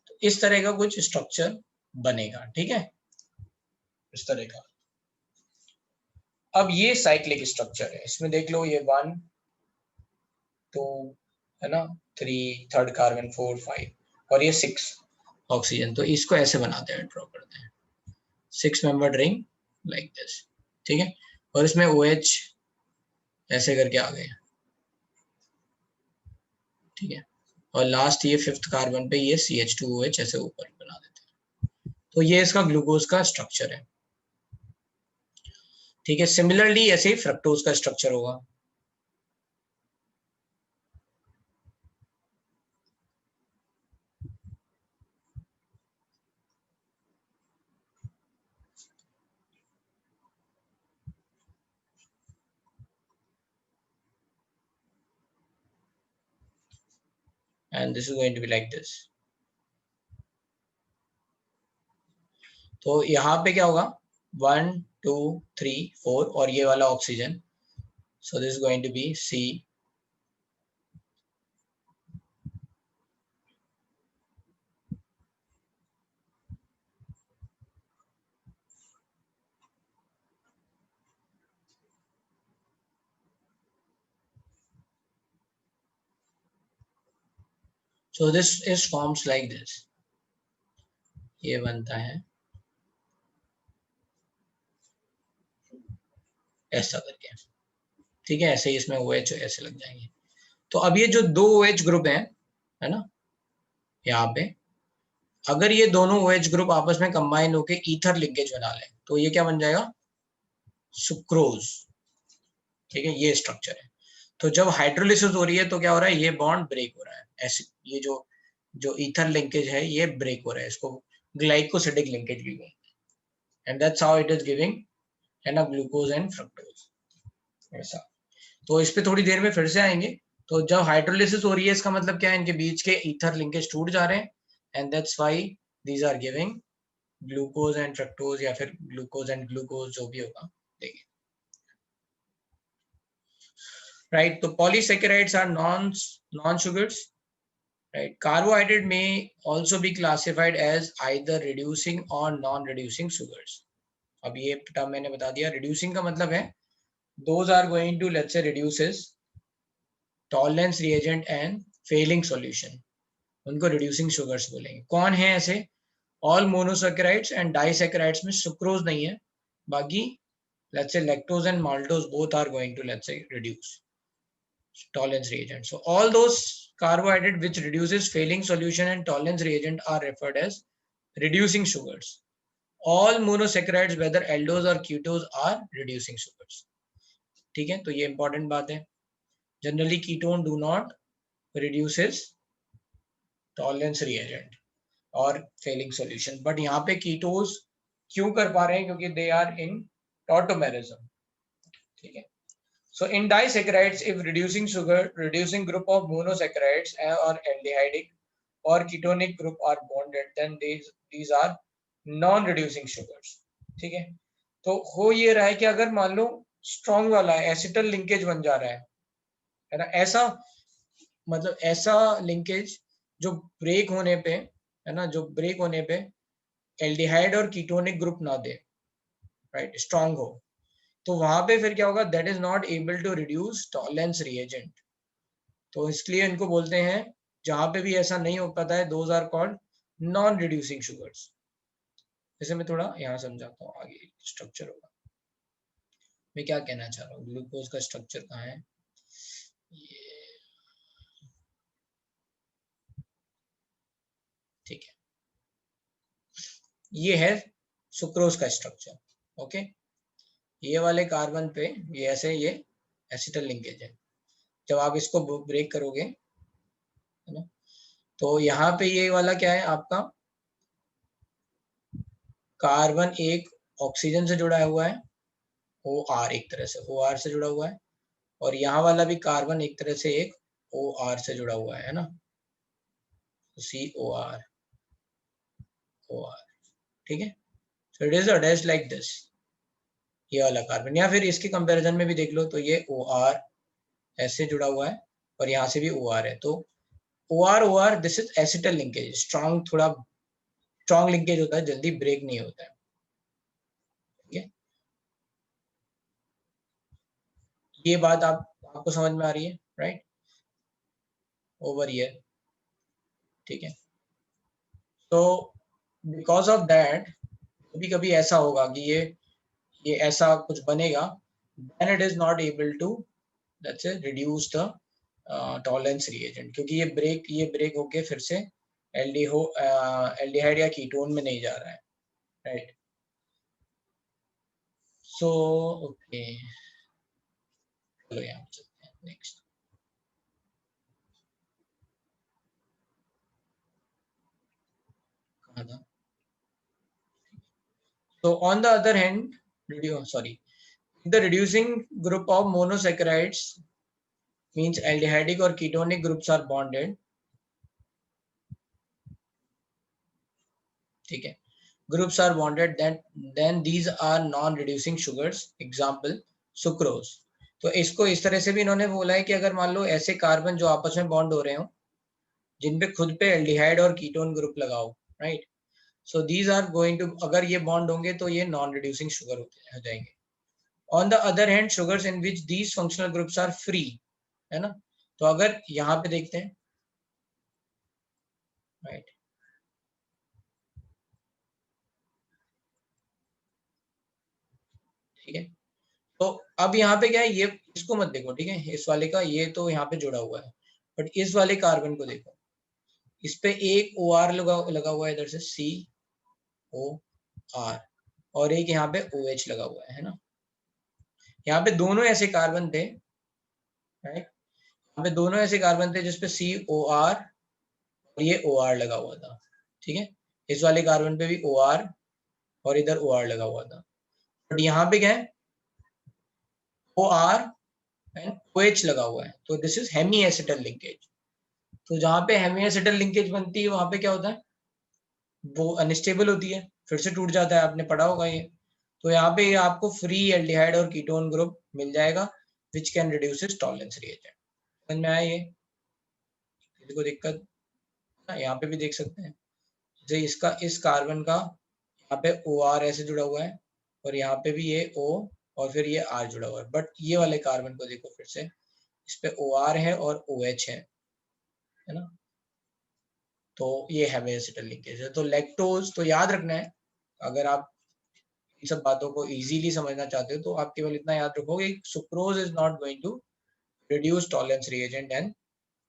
तो इस तरह का कुछ स्ट्रक्चर बनेगा, ठीक है, इस तरह का। अब ये साइक्लिक स्ट्रक्चर है, इसमें देख लो ये 1 2 है ना, 3 थर्ड कार्बन 4 5 और ये 6 ऑक्सीजन, तो इसको ऐसे बनाते हैं, ड्रॉ करते हैं 6 मेंबर्ड रिंग लाइक दिस, ठीक है, और इसमें OH ऐसे करके आ गए, ठीक है, और लास्ट ये 5th कार्बन पे ये CH2OH ऐसे ऊपर बना देते हैं, तो ये इसका ग्लूकोज का स्ट्रक्चर है, ठीक है। सिमिलरली ऐसे ही फ्रक्टोज का स्ट्रक्चर होगा, and this is going to be like this। तो यहाँ पे क्या होगा, 1 2 3 4 और ये वाला oxygen, so this is going to be C, so this is forms like this, ये बनता है ऐसा करके, ठीक है, ऐसे ही इसमें OH ऐसे लग जाएंगे। तो अब ये जो दो OH ग्रुप है ना, यहाँ पे अगर ये दोनों OH ग्रुप आपस में कंबाइन होके ईथर लिंकेज बना लें तो ये क्या बन जाएगा, सुक्रोज, ठीक है, ये स्ट्रक्चर है। तो जब हाइड्रोलिसिस हो रही है तो क्या हो रहा है, ये बॉन्ड ब्रेक हो रहा है, ऐसे ये जो जो ईथर लिंकेज है ये ब्रेक हो रहा है, इसको ग्लाइकोसिडिक लिंकेज भी बोलते हैं, and that's how it is giving है ना ग्लूकोज एंड फ्रक्टोज ऐसा। तो इस पे थोड़ी देर में फिर से आएंगे। तो जब हाइड्रोलिसिस हो रही है इसका मतलब क्या है, इनके बीच के ईथर लिंकेज टूट जा रहे हैं, and that's why these are giving glucose and fructose या फिर ग्लूकोज एंड ग्लूकोज जो भी होगा, देखिए, राइट। तो polysaccharides are non sugars, right, carbohydrate may also be classified as either reducing or non reducing sugars। अब ये टर्म मैंने बता दिया, reducing का मतलब है those are going to let's say reduces tolerance reagent and failing solution, उनको reducing sugars बोलेंगे। कौन है ऐसे, all monosaccharides and disaccharides में सुक्रोज नहीं है, बाकी let's say lactose and maltose both are going to let's say reduce tolerance reagent। So all those carbohydrate which reduces failing solution and tolerance reagent are referred as reducing sugars। All monosaccharides whether aldose or ketose are reducing sugars, ठीक है। तो ये important बात है, generally ketone do not reduces tolerance reagent और failing solution, but यहाँ पे कीटोज क्यों कर पा रहे हैं, क्योंकि दे आर इन टॉटोमेरिज्म, ठीक है। So in disaccharides, if reducing sugar, reducing group of monosaccharides or aldehydic or ketonic group are bonded, then these are non-reducing sugars, ठीक है। तो हो ये रहा है कि अगर मान लो स्ट्रॉन्ग वाला है, एसिटल लिंकेज बन जा रहा है ना, ऐसा मतलब ऐसा लिंकेज जो ब्रेक होने पे है ना, जो ब्रेक होने पे एल्डिहाइड और कीटोनिक ग्रुप ना दे, राइट, स्ट्रॉन्ग हो, तो वहां पे फिर क्या होगा, that is not able to reduce Tollens reagent, तो इसलिए इनको बोलते हैं, जहां पे भी ऐसा नहीं हो पाता है, those are called non reducing sugars. जैसे मैं थोड़ा यहाँ समझाता हूँ, आगे स्ट्रक्चर होगा, मैं क्या कहना चाह रहा हूँ, ग्लूकोज का स्ट्रक्चर कहाँ है, ये ठीक है, ये है सुक्रोज का स्ट्रक्चर। ओके, ये वाले कार्बन पे ये ऐसे ये एसिटल लिंकेज है। जब आप इसको ब्रेक करोगे, है ना, तो यहाँ पे ये वाला क्या है आपका, कार्बन एक ऑक्सीजन से जुड़ा हुआ है, ओ आर, एक तरह से ओ आर से जुड़ा हुआ है, और यहाँ वाला भी कार्बन एक तरह से एक ओ आर से जुड़ा हुआ है ना, सी ओ आर, ओ आर, ठीक है। सो it is attached like this, ये वाला कार्बन, या फिर इसके कंपैरिजन में भी देख लो तो ये ओ आर ऐसे जुड़ा हुआ है और यहाँ से भी ओ आर है, तो O R this is acetal linkage, strong, थोड़ा स्ट्रॉन्ग लिंकेज होता है, जल्दी ब्रेक नहीं होता है, ठीक है। ये बात आपको समझ में आ रही है, राइट, ओवर हियर, ठीक है। तो बिकॉज ऑफ दैट कभी कभी ऐसा होगा कि ये ऐसा कुछ बनेगा, then it is not able to that's it reduce the Tollens reagent, क्योंकि ये ब्रेक होके फिर से एल्डिहाइड या कीटोन में नहीं जा रहा है, राइट। सो ओके, चलो यहाँ पे चलते हैं नेक्स्ट। कहाँ था? So on the other hand, the reducing group of monosaccharides means aldehydic or ketonic groups are bonded, ठीक है, groups are bonded, then these are non-reducing sugars, example sucrose। तो इसको इस तरह से भी इन्होंने बोला है कि अगर मान लो ऐसे कार्बन जो आपस में बॉन्ड हो रहे हो, जिन पे खुद पे एल्डिहाइड और कीटोन ग्रुप लगाओ, right, so these are going to, अगर ये बॉन्ड होंगे तो ये नॉन रिड्यूसिंग शुगर हो जाएंगे। On the other hand sugars in which these functional groups are free, है ना, तो अगर यहाँ पे देखते हैं, राइट, ठीक है। तो अब यहाँ पे क्या है, ये इसको मत देखो, ठीक है, इस वाले का ये तो यहाँ पे जुड़ा हुआ है, बट इस वाले कार्बन को देखो, इस पे एक ओ आर लगा हुआ है इधर से, सी ओ आर, और एक यहाँ पे ओ एच लगा हुआ है ना, यहाँ पे दोनों ऐसे कार्बन थे, राइट, यहाँ पे दोनों ऐसे कार्बन थे जिसपे सी ओ आर और ये ओ आर लगा हुआ था, ठीक है, इस वाले कार्बन पे भी ओ आर और इधर ओ आर लगा हुआ था, बट यहाँ पे क्या है, O R and O H लगा हुआ है, तो this is hemiacetal linkage. तो जहाँ पे हेमी एसिटल लिंकेज बनती है वहां पे क्या होता है, वो अनस्टेबल होती है, फिर से टूट जाता है, आपने पढ़ा होगा ये। तो यहाँ पे आपको फ्री एल्डिहाइड और कीटोन ग्रुप मिल जाएगा which can reduce it's tolerance reagent. समझ में आया ये, किसी को दिक्कत? यहाँ पे भी देख सकते हैं, जैसे इसका इस कार्बन का यहाँ पे ओ आर ऐसे जुड़ा हुआ है और यहाँ पे भी ये ओ और फिर ये आर जुड़ा हुआ है, बट ये वाले कार्बन को देखो फिर से, इस पे ओ आर है और ओ एच है ना, तो ये हेमी एसिटल लिंकेज है। तो लैक्टोज तो याद रखना है, अगर आप इन सब बातों को इजीली समझना चाहते हो तो आप केवल इतना याद रखोगे, sucrose is not going to reduce Tollens reagent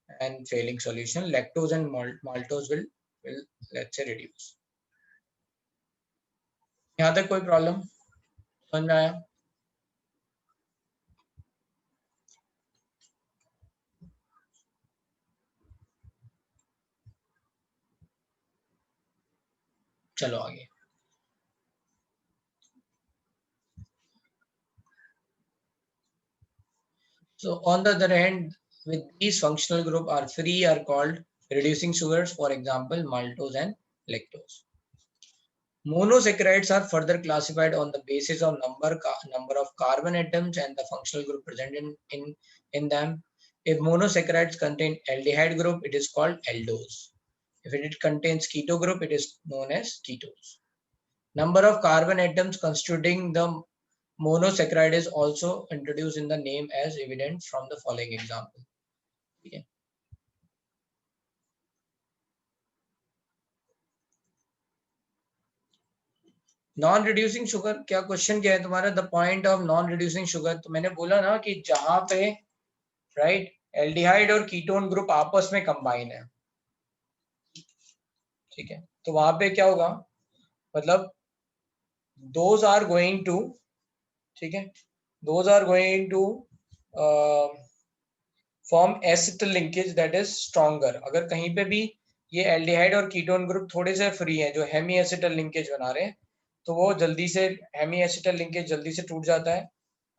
and failing solution, lactose and maltose will let's say reduce। यहाँ तक कोई प्रॉब्लम समझ में आया? चलो आगे। So on the other hand, with these functional group are free are called reducing sugars, for example maltose and lactose। Monosaccharides are further classified on the basis of number of carbon atoms and the functional group present in them। If monosaccharides contain aldehyde group, it is called aldose. If it contains keto group, it is known as ketones। Number of carbon atoms constituting the monosaccharide is also introduced in the name as evident from the following example। ठीक है, non reducing sugar, क्या question क्या है तुम्हारा, the point of non reducing sugar. तो मैंने बोला ना कि जहां पे, राइट, एल्डिहाइड और कीटोन ग्रुप आपस में कंबाइन है, ठीक है, तो वहां पे क्या होगा, मतलब those are going to, ठीक है, those are going to form acetal linkage that is stronger. अगर कहीं पे भी ये एल्डिहाइड और कीटोन ग्रुप थोड़े से फ्री हैं, जो हेमी एसिटल लिंकेज बना रहे हैं, तो वो जल्दी से, हेमी एसिटल लिंकेज जल्दी से टूट जाता है,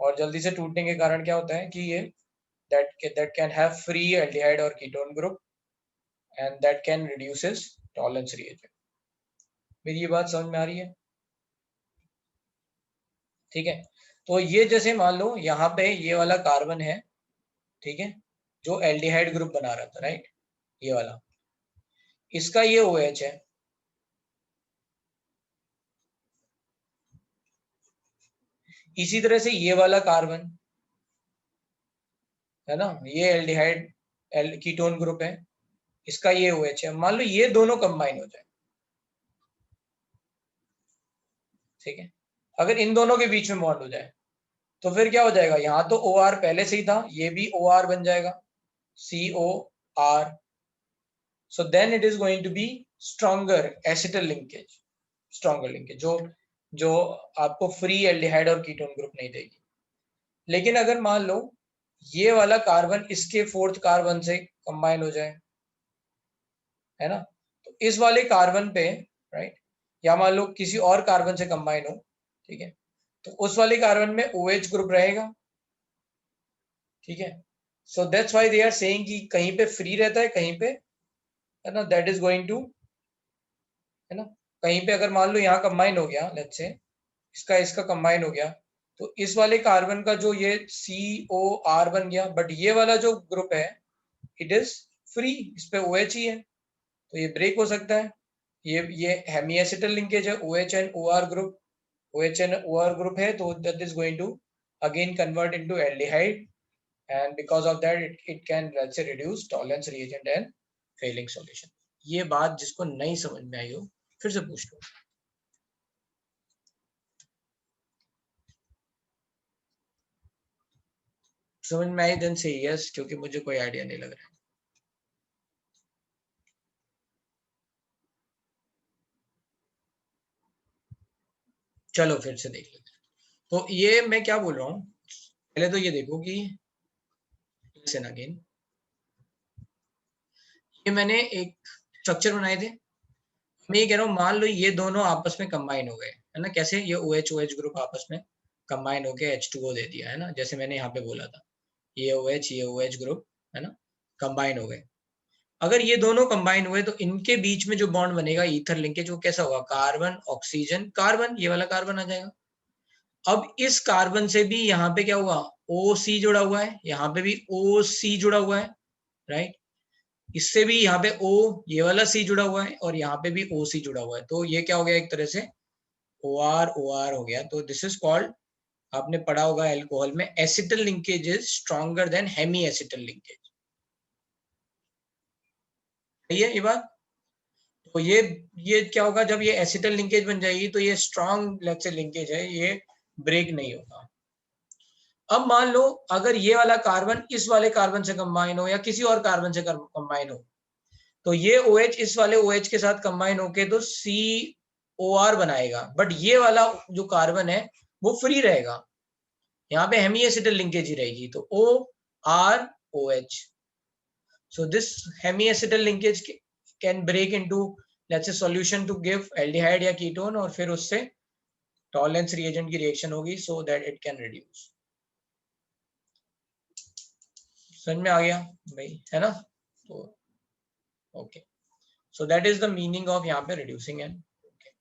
और जल्दी से टूटने के कारण क्या होता है कि ये that can have free aldehyde or ketone group and that can reduces tolerance reagent। मेरी ये बात समझ में आ रही है? ठीक है, तो ये जैसे मान लो यहाँ पे ये वाला कार्बन है, ठीक है, जो एल्डिहाइड ग्रुप बना रहा था, राइट, ये वाला, इसका ये OH है, इसी तरह से ये वाला कार्बन है ना, ये एल्डिहाइड कीटोन ग्रुप है, इसका ये OH है। मान लो ये दोनों कंबाइन हो जाए, ठीक है, अगर इन दोनों के बीच में बॉन्ड हो जाए तो फिर क्या हो जाएगा, यहाँ तो OR पहले से ही था, ये भी OR बन जाएगा, COR। so then it is going to be stronger acetal linkage, stronger linkage, जो आपको फ्री एल्डिहाइड और कीटोन ग्रुप नहीं देगी। लेकिन अगर मान लो ये वाला कार्बन इसके फोर्थ कार्बन से कंबाइन हो जाए, है ना, तो इस वाले कार्बन पे, राइट, या मान लो किसी और कार्बन से कंबाइन हो, ठीक है, तो उस वाले कार्बन में OH ग्रुप रहेगा, ठीक है। So that's why they are saying कि कहीं पे फ्री रहता है, कहीं पे, है ना, दैट इज गोइंग टू, है ना, कहीं पे अगर मान लो यहाँ कंबाइन हो गया, लेट्स से इसका इसका कंबाइन हो गया, तो इस वाले कार्बन का जो ये COR बन गया, बट ये वाला जो ग्रुप है इट इज फ्री, इस पे OH ही है, तो ये ब्रेक हो सकता है। ये हेमी एसिटल लिंकेज है, OH and OR group, OH and OR group है, तो that is going to again convert into aldehyde, and because of that it can, let's say, reduce tolerance reagent and failing solution। ये बात जिसको नहीं समझ में आई हो फिर से पूछ लो। समझ में आई देन से यस, क्योंकि मुझे कोई आइडिया नहीं लग रहा है। चलो फिर से देख लेते हैं। तो ये मैं क्या बोल रहा हूँ, पहले तो ये देखो कि लिसन अगेन, ये मैंने एक स्ट्रक्चर बनाए थे, मैं ये कह रहा हूँ मान लो ये दोनों आपस में कंबाइन हो गए, है ना, कैसे, ये OH ग्रुप आपस में कंबाइन होके H2O दे दिया, है ना, जैसे मैंने यहाँ पे बोला था, ये OH ग्रुप, है ना, कंबाइन हो गए। अगर ये दोनों कंबाइन हुए तो इनके बीच में जो बॉन्ड बनेगा ईथर लिंकेज, वो कैसा होगा, कार्बन ऑक्सीजन कार्बन, ये वाला कार्बन आ जाएगा। अब इस कार्बन से भी यहाँ पे क्या हुआ, OC जुड़ा हुआ है, यहाँ पे भी OC जुड़ा हुआ है, राइट, इससे भी यहाँ पे O, ये वाला C जुड़ा हुआ है, और यहाँ पे भी OC जुड़ा हुआ है, तो ये क्या हो गया, एक तरह से OR OR हो गया। तो दिस इज कॉल्ड, आपने पढ़ा होगा एल्कोहल में, acetal linkage is stronger than hemiacetal linkage, सही है ये बात। तो ये क्या होगा, जब ये एसिटल लिंकेज बन जाएगी तो ये स्ट्रॉन्ग लेट्स से लिंकेज है, ये ब्रेक नहीं होगा। अब मान लो अगर ये वाला कार्बन इस वाले कार्बन से कंबाइन हो या किसी और कार्बन से कंबाइन हो, तो ये OH इस वाले OH के साथ कंबाइन होके तो COR बनाएगा, बट ये वाला जो कार्बन है वो फ्री रहेगा, यहाँ पे हेमी एसिटल लिंकेज ही रहेगी, तो OROH। So this hemiacetal linkage can break into, let's say, solution to give aldehyde या ketone, और फिर उससे tolerance reagent की reaction होगी, so that it can reduce। समझ में आ गया भाई, है ना, तो okay, so that is the meaning of यहाँ पे reducing and okay।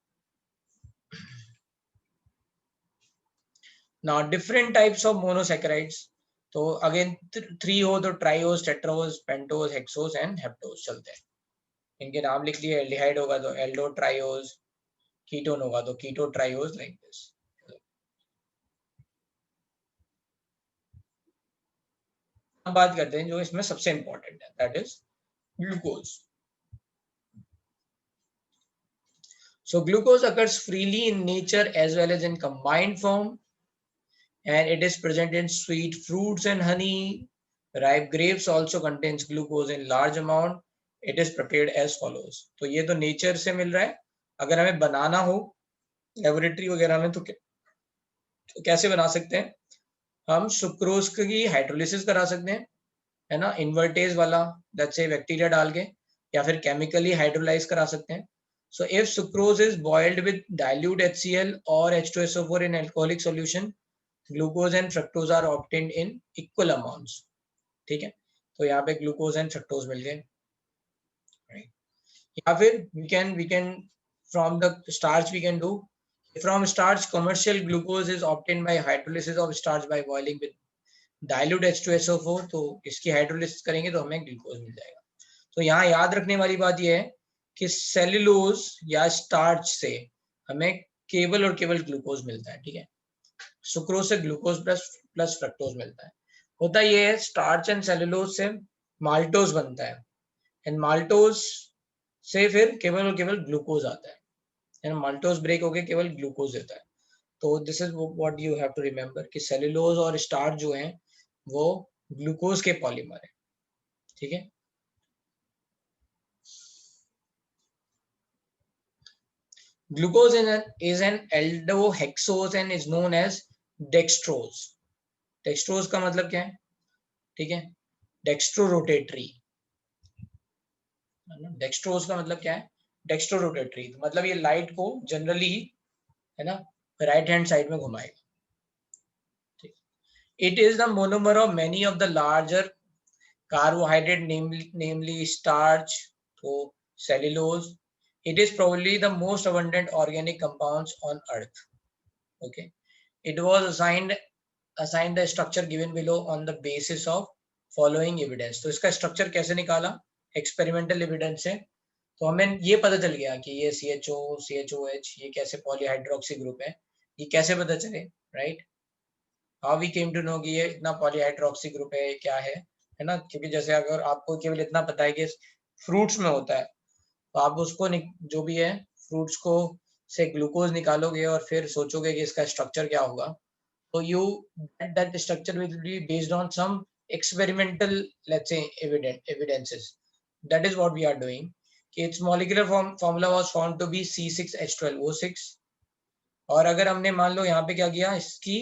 Now different types of monosaccharides, तो again 3 हो तो ट्राइओस, टेट्राओस, पेंटोस, हेक्सोस एंड हेप्टोस चलते हैं। इनके नाम लिख लिए, एल्डिहाइड होगा तो एल्डो ट्राइओस, कीटोन होगा तो कीटो ट्राइओस, लाइक दिस। अब बात करते हैं जो इसमें सबसे इंपॉर्टेंट है, that is glucose. So glucose occurs freely in nature as well as in combined form, and it is present in sweet fruits and honey. Ripe grapes also contains glucose in large amount. It is prepared as follows। तो ये तो nature से मिल रहा है, अगर हमें बनाना हो laboratory वगैरह में तो कैसे बना सकते हैं हम, सुक्रोज की हाइड्रोलिसिस करा सकते हैं, है ना, इन्वर्टेज वाला, जैसे बैक्टीरिया डाल के, या फिर केमिकली हाइड्रोलाइज करा सकते हैं. So if sucrose is boiled with dilute HCl or H2SO4 in alcoholic solution, glucose and fructose are obtained in equal amounts. ठीक है, तो यहाँ पे ग्लूकोज एंड फ्रक्टोज मिल गए. या फिर we can from the starch we can do, from starch commercial glucose is obtained by hydrolysis of starch by boiling with dilute H2SO4. तो इसकी हाइड्रोलिसिस करेंगे तो हमें ग्लूकोज मिल जाएगा. तो यहाँ याद रखने वाली बात यह है कि सेल्यूलोज या स्टार्च से हमें केवल और केवल ग्लूकोज मिलता है. ठीक है, सुक्रोज से ग्लूकोज प्लस प्लस फ्रक्टोज मिलता है. होता यह है स्टार्च एंड सेल्यूलोज से माल्टोज बनता है, एंड माल्टोज से फिर केवल और केवल ग्लूकोज आता है, एंड माल्टोज ब्रेक होकर केवल ग्लूकोज देता है. तो this is what you have to remember कि सेल्यूलोज और स्टार्च जो है वो ग्लूकोज के पॉलीमर है. ठीक है, glucose is an aldohexose and is known as dextrose. dextrose का मतलब क्या है? ठीक है, डेक्स्ट्रोरोटेटरी. डेक्स्ट्रोज का मतलब क्या है? डेक्स्ट्रोरोटेटरी मतलब ये लाइट को जनरली, है ना, राइट हैंड साइड में घुमाएगा. It is the monomer of many of the larger carbohydrate, namely starch, so cellulose. It is probably the most abundant organic compounds on earth. Okay, it was assigned the structure given below on the basis of following evidence. तो इसका structure कैसे निकाला? Experimental evidence से. तो हमें ये पता चल गया कि ये CHO, CHOH ये कैसे पॉलीहाइड्रोक्सी ग्रुप है, ये कैसे पता चले, right? How we came to know कि ये इतना पॉलीहाइड्रोक्सी ग्रुप है, क्या है ना? क्योंकि जैसे अगर आपको केवल इतना पता है कि फ्रूट्स में होता है, तो आप उसको जो भी है फ्रूट्स को से ग्लूकोज निकालोगे और फिर सोचोगे कि इसका स्ट्रक्चर क्या होगा. तो you that structure will be based on some experimental, let's say, evidences. That is what we are doing. Its molecular formula was found to be C6H12O6. और अगर हमने मान लो यहाँ पे क्या किया, इसकी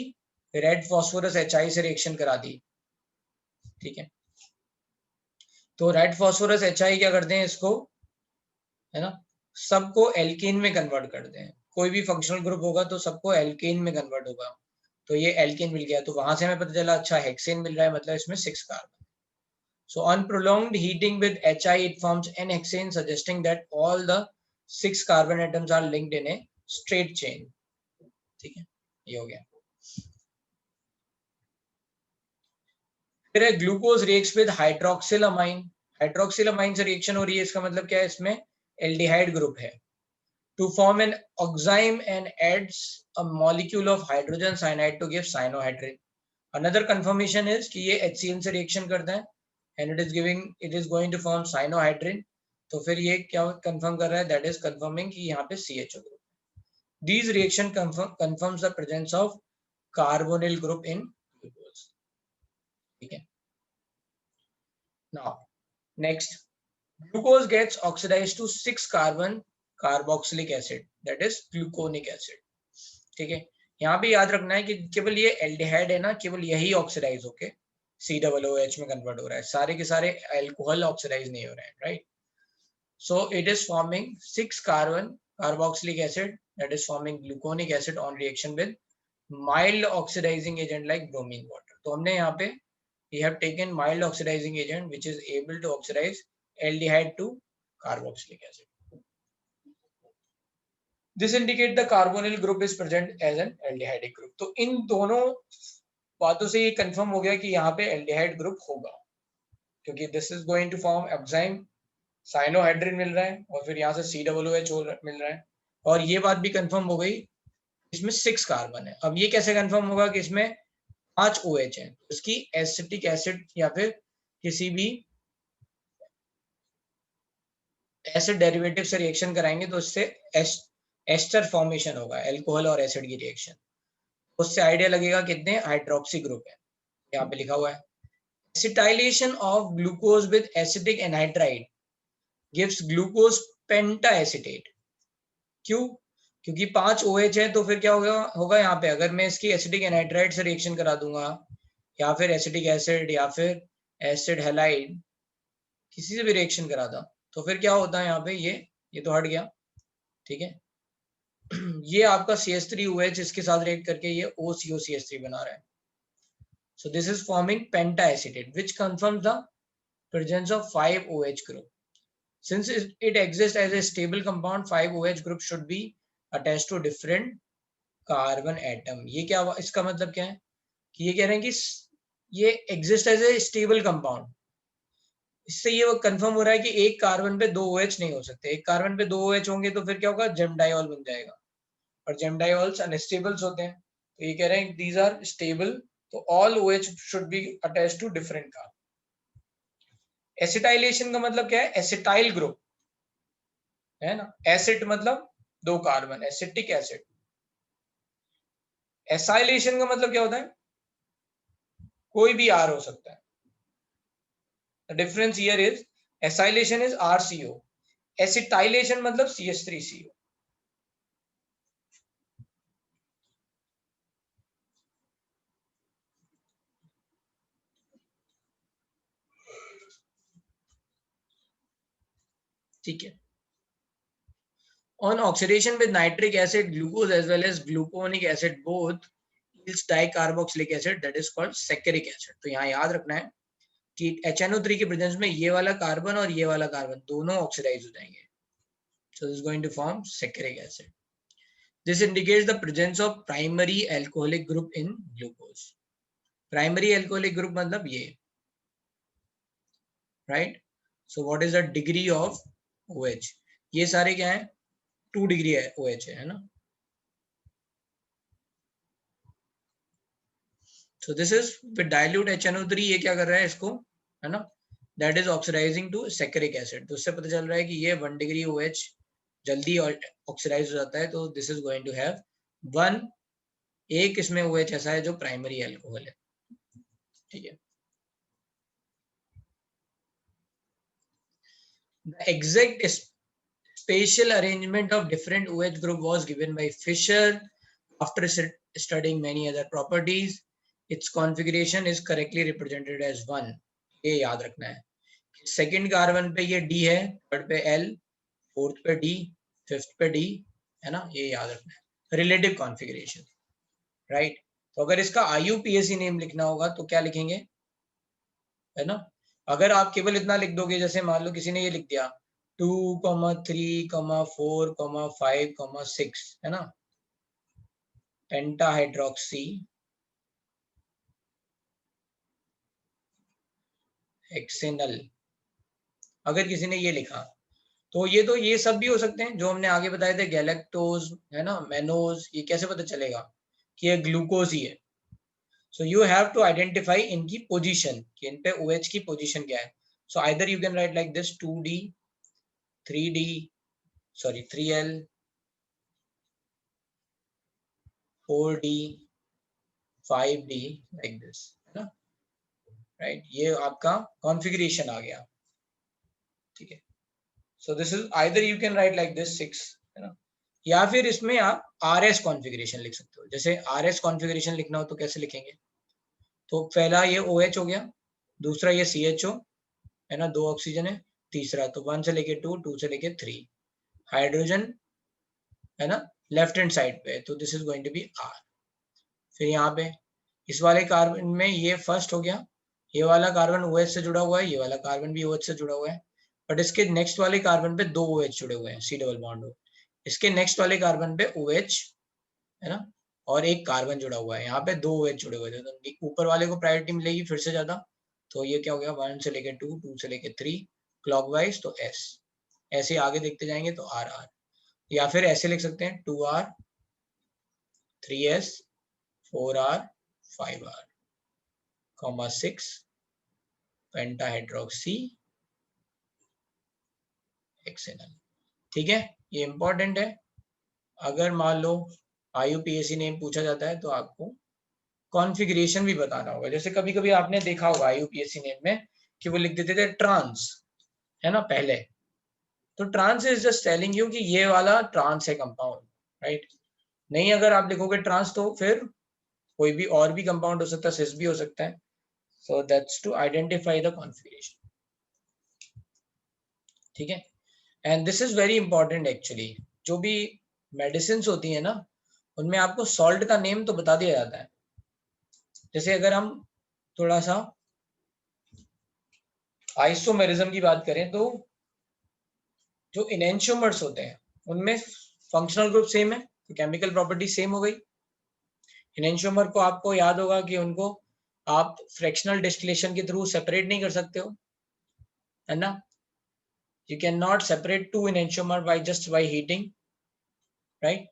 रेड फॉस्फोरस HI से रिएक्शन करा दी. ठीक है, तो रेड फॉस्फोरस HI क्या करते हैं, इसको, है ना, सबको एल्केन में कन्वर्ट करते हैं. कोई भी फंक्शनल ग्रुप होगा तो सबको एल्केन में कन्वर्ट होगा. तो ये एल्केन मिल गया, तो वहां से हमें पता चला अच्छा हेक्सेन मिल रहा है, मतलब इसमें 6 carbon. So on prolonged heating with HI, it forms N-hexane, suggesting that all the 6 carbon atoms are linked in a straight chain. ठीक है, ये हो गया. फिर ग्लूकोज रिएक्ट्स विद हाइड्रोक्सिलामाइन. हाइड्रोक्सिलामाइन से रिएक्शन हो रही है, इसका मतलब क्या है, इसमें एल्डिहाइड ग्रुप है, to form an enzyme and adds a molecule of hydrogen cyanide to give cyanohydrin. Another confirmation is कि ये HCl से रिएक्शन करता है and it is going to form cyanohydrin. तो फिर ये क्या कंफर्म कर रहा है, that is confirming कि यहाँ पे CHO group. These reaction confirms the presence of carbonyl group in glucose. ठीक है, now next, glucose gets oxidized to 6 carbon carboxylic acid, that is gluconic acid. ठीक है, यहाँ पे याद रखना है कि केवल ये एल्डिहाइड है ना, केवल यही ऑक्सीडाइज होके COOH में कन्वर्ट हो रहा है, सारे के सारे अल्कोहल ऑक्सीडाइज नहीं हो रहे हैं, right? So it is forming 6 carbon carboxylic acid, that is forming gluconic acid on reaction with mild oxidising agent like bromine water. तो हमने यहाँ पे we have taken mild oxidizing agent which is able to oxidize aldehyde to carboxylic acid. This indicate the carbonyl group is present as an aldehydic group. तो इन दोनों बातों से ये confirm हो गया कि यहाँ पे एल्डिहाइड ग्रुप होगा, क्योंकि this is going to form enzyme, cyanohydrin मिल रहा है और फिर यहाँ से COOH मिल रहा है. और ये बात भी कंफर्म हो गई इसमें 6 कार्बन है. अब ये कैसे कंफर्म होगा कि इसमें 5 OH है? इसकी एसिटिक एसिड या फिर किसी भी एसिड डेरिवेटिव से रिएक्शन कराएंगे तो इससे एस्टर फॉर्मेशन होगा, अल्कोहल और एसिड की रिएक्शन. उससे आइडिया लगेगा कितने हाइड्रोक्सी ग्रुप है. यहाँ पे लिखा हुआ है acetylation of glucose with acidic anhydride gives glucose pentacetate. क्यों? क्योंकि 5 OH है तो फिर क्या होगा यहाँ पे, अगर मैं इसकी एसिडिक एनाइड्राइड से रिएक्शन करा दूंगा या फिर एसिटिक एसिड या फिर एसिड हैलाइड, किसी से भी रिएक्शन करा था तो फिर क्या होता है यहाँ पे, ये तो हट गया, ठीक है। ये आपका CH3OH इसके साथ रिएक्ट करके ये OCOCH3 बना रहा है. So this is forming pentacetate, which confirms the presence of 5OH group. Since it exists as a stable compound, 5OH group should be attached to different carbon atom. ये क्या, इसका मतलब क्या है कि ये कह रहे हैं कि ये exist as a stable compound. इससे ये वो कंफर्म हो रहा है कि एक कार्बन पे 2 OH नहीं हो सकते. एक कार्बन पे 2 OH होंगे तो फिर क्या होगा, जेमडाइऑल बन जाएगा, और जेमडाइऑल्स अनस्टेबल्स होते हैं. तो ये कह रहे हैं दीज आर स्टेबल, तो all OH should be attached to different carbon. Acetylation का मतलब क्या है, एसिटाइल ग्रुप है ना. एसिड मतलब 2 कार्बन, एसिटिक एसिड. एसाइलेशन का मतलब क्या होता है, कोई भी R हो सकता है. The difference here is acylation is RCO, acetylation मतलब CH3CO. ठीक है. On oxidation with nitric acid, glucose as well as gluconic acid both yields dicarboxylic acid, that is called saccharic acid. तो यहाँ याद रखना है कि HNO3 के प्रेजेंस में ये वाला कार्बन और ये वाला कार्बन दोनों ऑक्सीडाइज हो जाएंगे. So this is going to form saccharic acid. This indicates the presence of primary alcoholic group in glucose. Primary alcoholic group मतलब ये, right? So what is the degree of OH? ये सारे क्या है, 2 degree है OH है ना. So this is with dilute HNO3, ये क्या कर रहा है इसको, है ना, that is oxidizing to saccharic acid. तो उससे पता चल रहा है कि ये 1 डिग्री OH जल्दी ऑक्सीडाइज हो जाता है. तो this is going to have 1, एक इसमें OH ऐसा है जो प्राइमरी अल्कोहल है. ठीक है. The exact spatial arrangement of different OH group was given by Fischer after studying many other properties. Its configuration is correctly represented as 1. ये याद रखना है. सेकंड कार्बन पे ये D है, थर्ड पे L, फोर्थ पे D, फिफ्थ पे D, है ना. ये याद रखना है. Relative configuration, right. तो अगर इसका IUPAC नेम लिखना होगा तो क्या लिखेंगे, है ना. अगर आप केवल इतना लिख दोगे, जैसे मान लो किसी ने ये लिख दिया 2, 3, 4, 5, 6, है ना, पेंटाहाइड्रोक्सी हेक्सेनल, अगर किसी ने ये लिखा तो ये सब भी हो सकते हैं जो हमने आगे बताए थे, गैलेक्टोज, है ना, मेनोज. ये कैसे पता चलेगा कि ये ग्लूकोज ही है. So you have to identify इनकी पोजीशन, कि इन पे OH की पोजीशन क्या है. So either you can write like this 2D, 3D, sorry 3L, 4D, 5D, like this, है ना, राइट. ये आपका कॉन्फ़िगरेशन आ गया. ठीक है. So this is either you can write like this 6, है ना, या फिर इसमें आप RS कॉन्फ़िगरेशन लिख सकते हो. जैसे RS कॉन्फ़िगरेशन लिखना हो तो कैसे लिखेंगे, तो पहला ये OH हो गया, दूसरा ये CHO, है ना, 2 ऑक्सीजन है, तीसरा तो 1 से लेके 2, 2 से लेके 3 हाइड्रोजन, है ना, लेफ्ट हैंड साइड पे, तो this is going to be R. फिर यहाँ पे इस वाले कार्बन में ये फर्स्ट हो गया, ये वाला कार्बन OH से जुड़ा हुआ है, ये वाला कार्बन भी OH से जुड़ा हुआ है, बट इसके नेक्स्ट वाले कार्बन पे 2 OH जुड़े हुए हैं, C डबल बॉन्ड हो. इसके नेक्स्ट वाले कार्बन पे OH, है ना, और एक कार्बन जुड़ा हुआ है, यहाँ पे 2 OH जुड़े हुए थे, तो ऊपर वाले को प्रायोरिटी मिलेगी फिर से ज्यादा. तो ये क्या हो गया, 1 से लेके 2, 2 से लेके 3 क्लॉकवाइज, तो S. ऐसे आगे देखते जाएंगे तो RR, या फिर ऐसे लिख सकते हैं 2R, 3S, 4R, 5R, 6 पेंटाहाइड्रोक्सी hexanal. ठीक है. ये इंपॉर्टेंट है. अगर मान लो IUPAC नेम पूछा जाता है तो आपको कॉन्फ़िगरेशन भी बताना होगा. जैसे कभी कभी आपने देखा होगा IUPAC नेम में कि वो लिख देते थे ट्रांस, है ना, पहले. तो trans is just telling you कि ये वाला ट्रांस है कंपाउंड, राइट। नहीं अगर आप लिखोगे ट्रांस तो फिर कोई भी और भी कंपाउंड हो सकता है, सिस भी हो सकता है। So that's to identify the configuration, ठीक है। And this is very important actually. जो भी मेडिसिन होती है ना, उनमें आपको सॉल्ट का नेम तो बता दिया जाता है। जैसे अगर हम थोड़ा सा आइसोमेरिज्म की बात करें तो जो इनेंशियोमर्स होते हैं उनमें फंक्शनल ग्रुप सेम है, तो केमिकल प्रॉपर्टी सेम हो गई। इनेंशियोमर को आपको याद होगा कि उनको आप फ्रैक्शनल डिस्टिलेशन के थ्रू सेपरेट नहीं कर सकते हो, है ना। You can not separate two enantiomer by just by heating, right.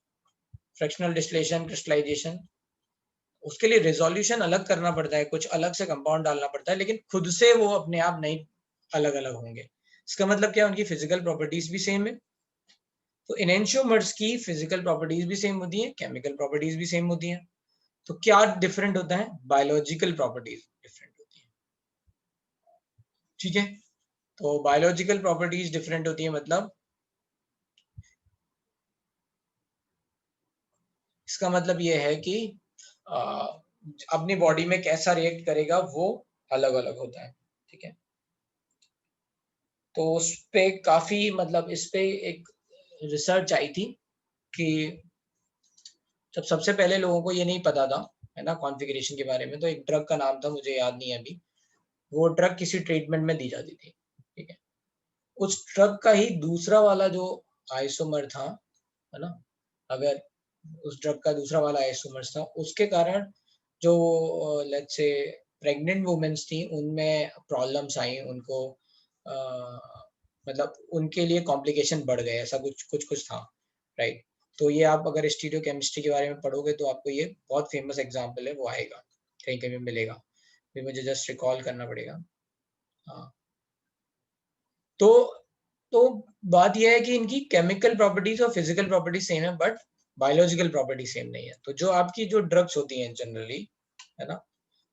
Fractional distillation, crystallisation, उसके लिए रिजोल्यूशन अलग करना पड़ता है, कुछ अलग से कंपाउंड डालना पड़ता है, लेकिन खुद से वो अपने आप नहीं अलग अलग होंगे। इसका मतलब क्या है, उनकी फिजिकल प्रॉपर्टीज भी सेम है। तो इनेंशियोमर्स की फिजिकल प्रॉपर्टीज भी सेम होती है, केमिकल प्रॉपर्टीज भी सेम होती हैं। तो क्या डिफरेंट होता है, बायोलॉजिकल प्रॉपर्टीज डिफरेंट होती है, ठीक है। तो बायोलॉजिकल प्रॉपर्टीज डिफरेंट होती है मतलब, इसका मतलब ये है कि आ, अपनी बॉडी में कैसा रिएक्ट करेगा वो अलग अलग होता है, ठीक है। तो उस पे काफी मतलब इस पे एक रिसर्च आई थी कि जब सबसे पहले लोगों को ये नहीं पता था, है ना, कॉन्फ़िगरेशन के बारे में, तो एक ड्रग का नाम था, मुझे याद नहीं है अभी, वो ड्रग किसी ट्रीटमेंट में दी जाती थी, ठीक है। उस ड्रग का ही दूसरा वाला जो आइसोमर था, है ना, अगर उस ड्रग का दूसरा वाला आइसोमर था, उसके कारण जो लेट्स से प्रेग्नेंट वुमेन्स थी उनमें प्रॉब्लम्स आई, उनको मतलब उनके लिए कॉम्प्लिकेशन बढ़ गए, ऐसा कुछ कुछ कुछ था, राइट। तो ये आप अगर स्टीरियोकेमिस्ट्री के बारे में पढ़ोगे तो आपको ये बहुत फेमस एग्जांपल है, वो आएगा कहीं कहीं मिलेगा, फिर मुझे जस्ट रिकॉल करना पड़ेगा। हाँ, तो तो बात यह है कि इनकी केमिकल प्रॉपर्टीज और फिजिकल प्रॉपर्टीज सेम है, बट बायोलॉजिकल प्रॉपर्टी सेम नहीं है। तो जो आपकी जो ड्रग्स होती हैं जनरली, है ना,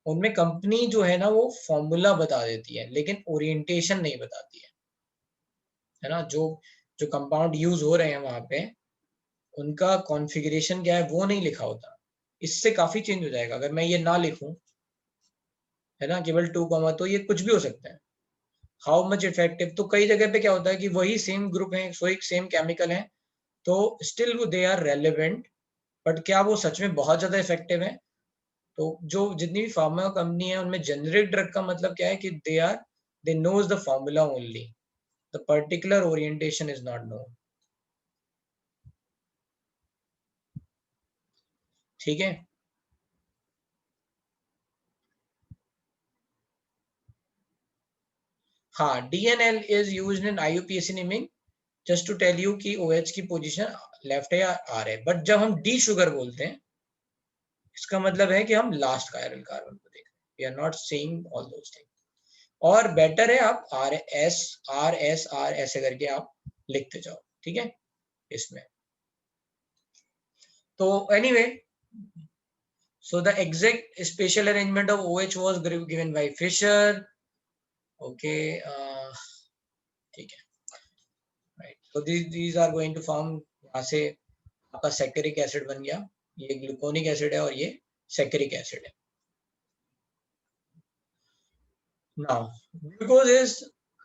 उनमें कंपनी जो है ना वो फॉर्मूला बता देती है, लेकिन ओरिएंटेशन नहीं बताती है ना। जो जो कंपाउंड यूज हो रहे हैं वहां पे, उनका कॉन्फ़िगरेशन क्या है वो नहीं लिखा होता। इससे काफी चेंज हो जाएगा अगर मैं ये ना लिखूं, है ना, केवल 2, तो ये कुछ भी हो सकता है। हाउ मच इफेक्टिव, तो कई जगह पे क्या होता है कि वही सेम ग्रुप है, वही सेम केमिकल है, तो still they are relevant, but क्या वो सच में बहुत ज्यादा इफेक्टिव है। तो जो जितनी भी फार्मा कंपनी है उनमें जेनरिक ड्रग का मतलब क्या है कि they knows the formula only, the particular orientation is not known, ठीक है। हाँ, DNL is used in IUPAC naming, just to tell you कि OH की पोजीशन लेफ्ट है या आर है, बट जब हम डी शुगर बोलते हैं इसका मतलब है कि हम लास्ट कायरल कार्बन को देख रहे हैं, we are not saying all those things. और बेटर है आप आर ऐसे करके आप लिखते जाओ, ठीक है, इसमें। तो anyway, so the exact spatial arrangement of OH was given by Fisher, okay, ठीक है, right, so these are going to form, यहाँ से आपका सैकरिक एसिड बन गया, ये ग्लूकोनिक एसिड है और ये सैकरिक एसिड है। now glucose is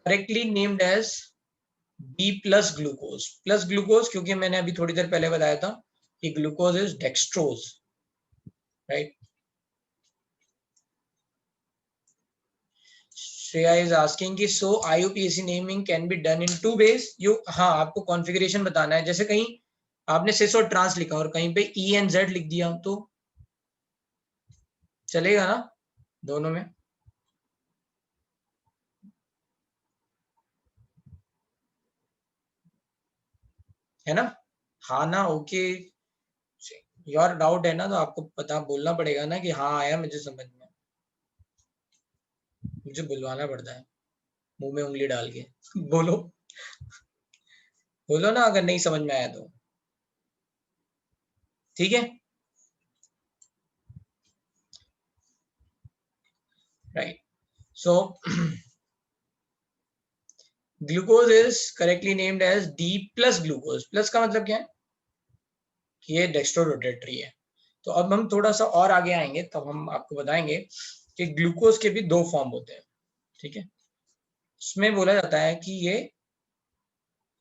correctly named as B plus glucose, plus glucose क्योंकि मैंने अभी थोड़ी देर पहले बताया था कि glucose is dextrose, right. Shreya is asking कि सो IUPAC naming can be done in 2 ways। You, हाँ, आपको कॉन्फ़िगरेशन बताना है, जैसे कहीं आपने सिस और ट्रांस लिखा और कहीं पे ENZ लिख दिया तो चलेगा ना, दोनों में, है ना। हाँ ना, ओके, योर डाउट है ना, तो आपको पता बोलना पड़ेगा ना कि हाँ आया मुझे समझ में, मुझे बुलवाना पड़ता है मुंह में उंगली डाल के बोलो, बोलो ना अगर नहीं समझ में आया तो, ठीक है, right. So glucose is correctly named as D plus glucose, plus का मतलब क्या है, कि ये डेक्स्ट्रो रोटेटरी है। तो अब हम थोड़ा सा और आगे आएंगे तब हम आपको बताएंगे कि ग्लूकोज के भी दो फॉर्म होते हैं, ठीक है। इसमें बोला जाता है कि ये,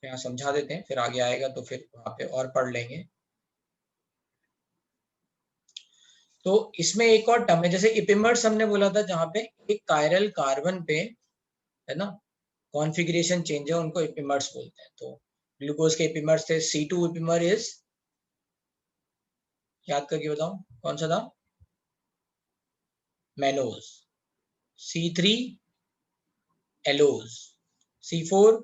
यहाँ समझा देते हैं, फिर आगे आएगा तो फिर वहां पे और पढ़ लेंगे। तो इसमें एक और टर्म है, जैसे इपिमर्स हमने बोला था, जहां पे एक कायरल कार्बन पे, है ना, कॉन्फ़िगरेशन चेंज है, उनको इपिमर्स बोलते हैं। तो ग्लूकोज के इपिमर्स थे, C2 इपिमर इज, याद करके बताओ कौन सा था, मैनोज। C3 एलोज, C4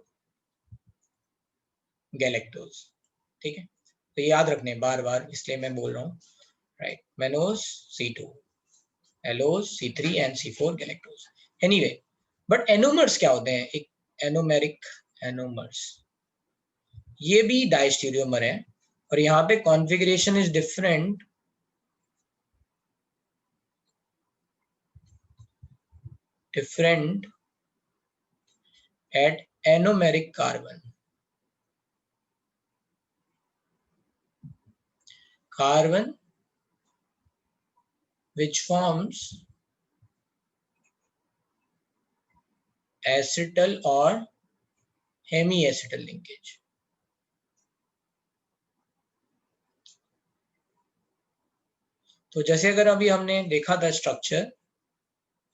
गैलेक्टोज, ठीक है। तो याद रखने बार बार, इसलिए मैं बोल रहा हूँ, right, mannose C2 एलोज C3 and C4 galactose. Anyway, but anomers क्या होते हैं, एक एनोमेरिक एनोमर्स, ये भी डायस्टीरियोमर है, और यहाँ पे configuration is different, different at anomeric carbon. Carbon which forms acetal or hemiacetal linkage. तो जैसे अगर अभी हमने देखा था स्ट्रक्चर,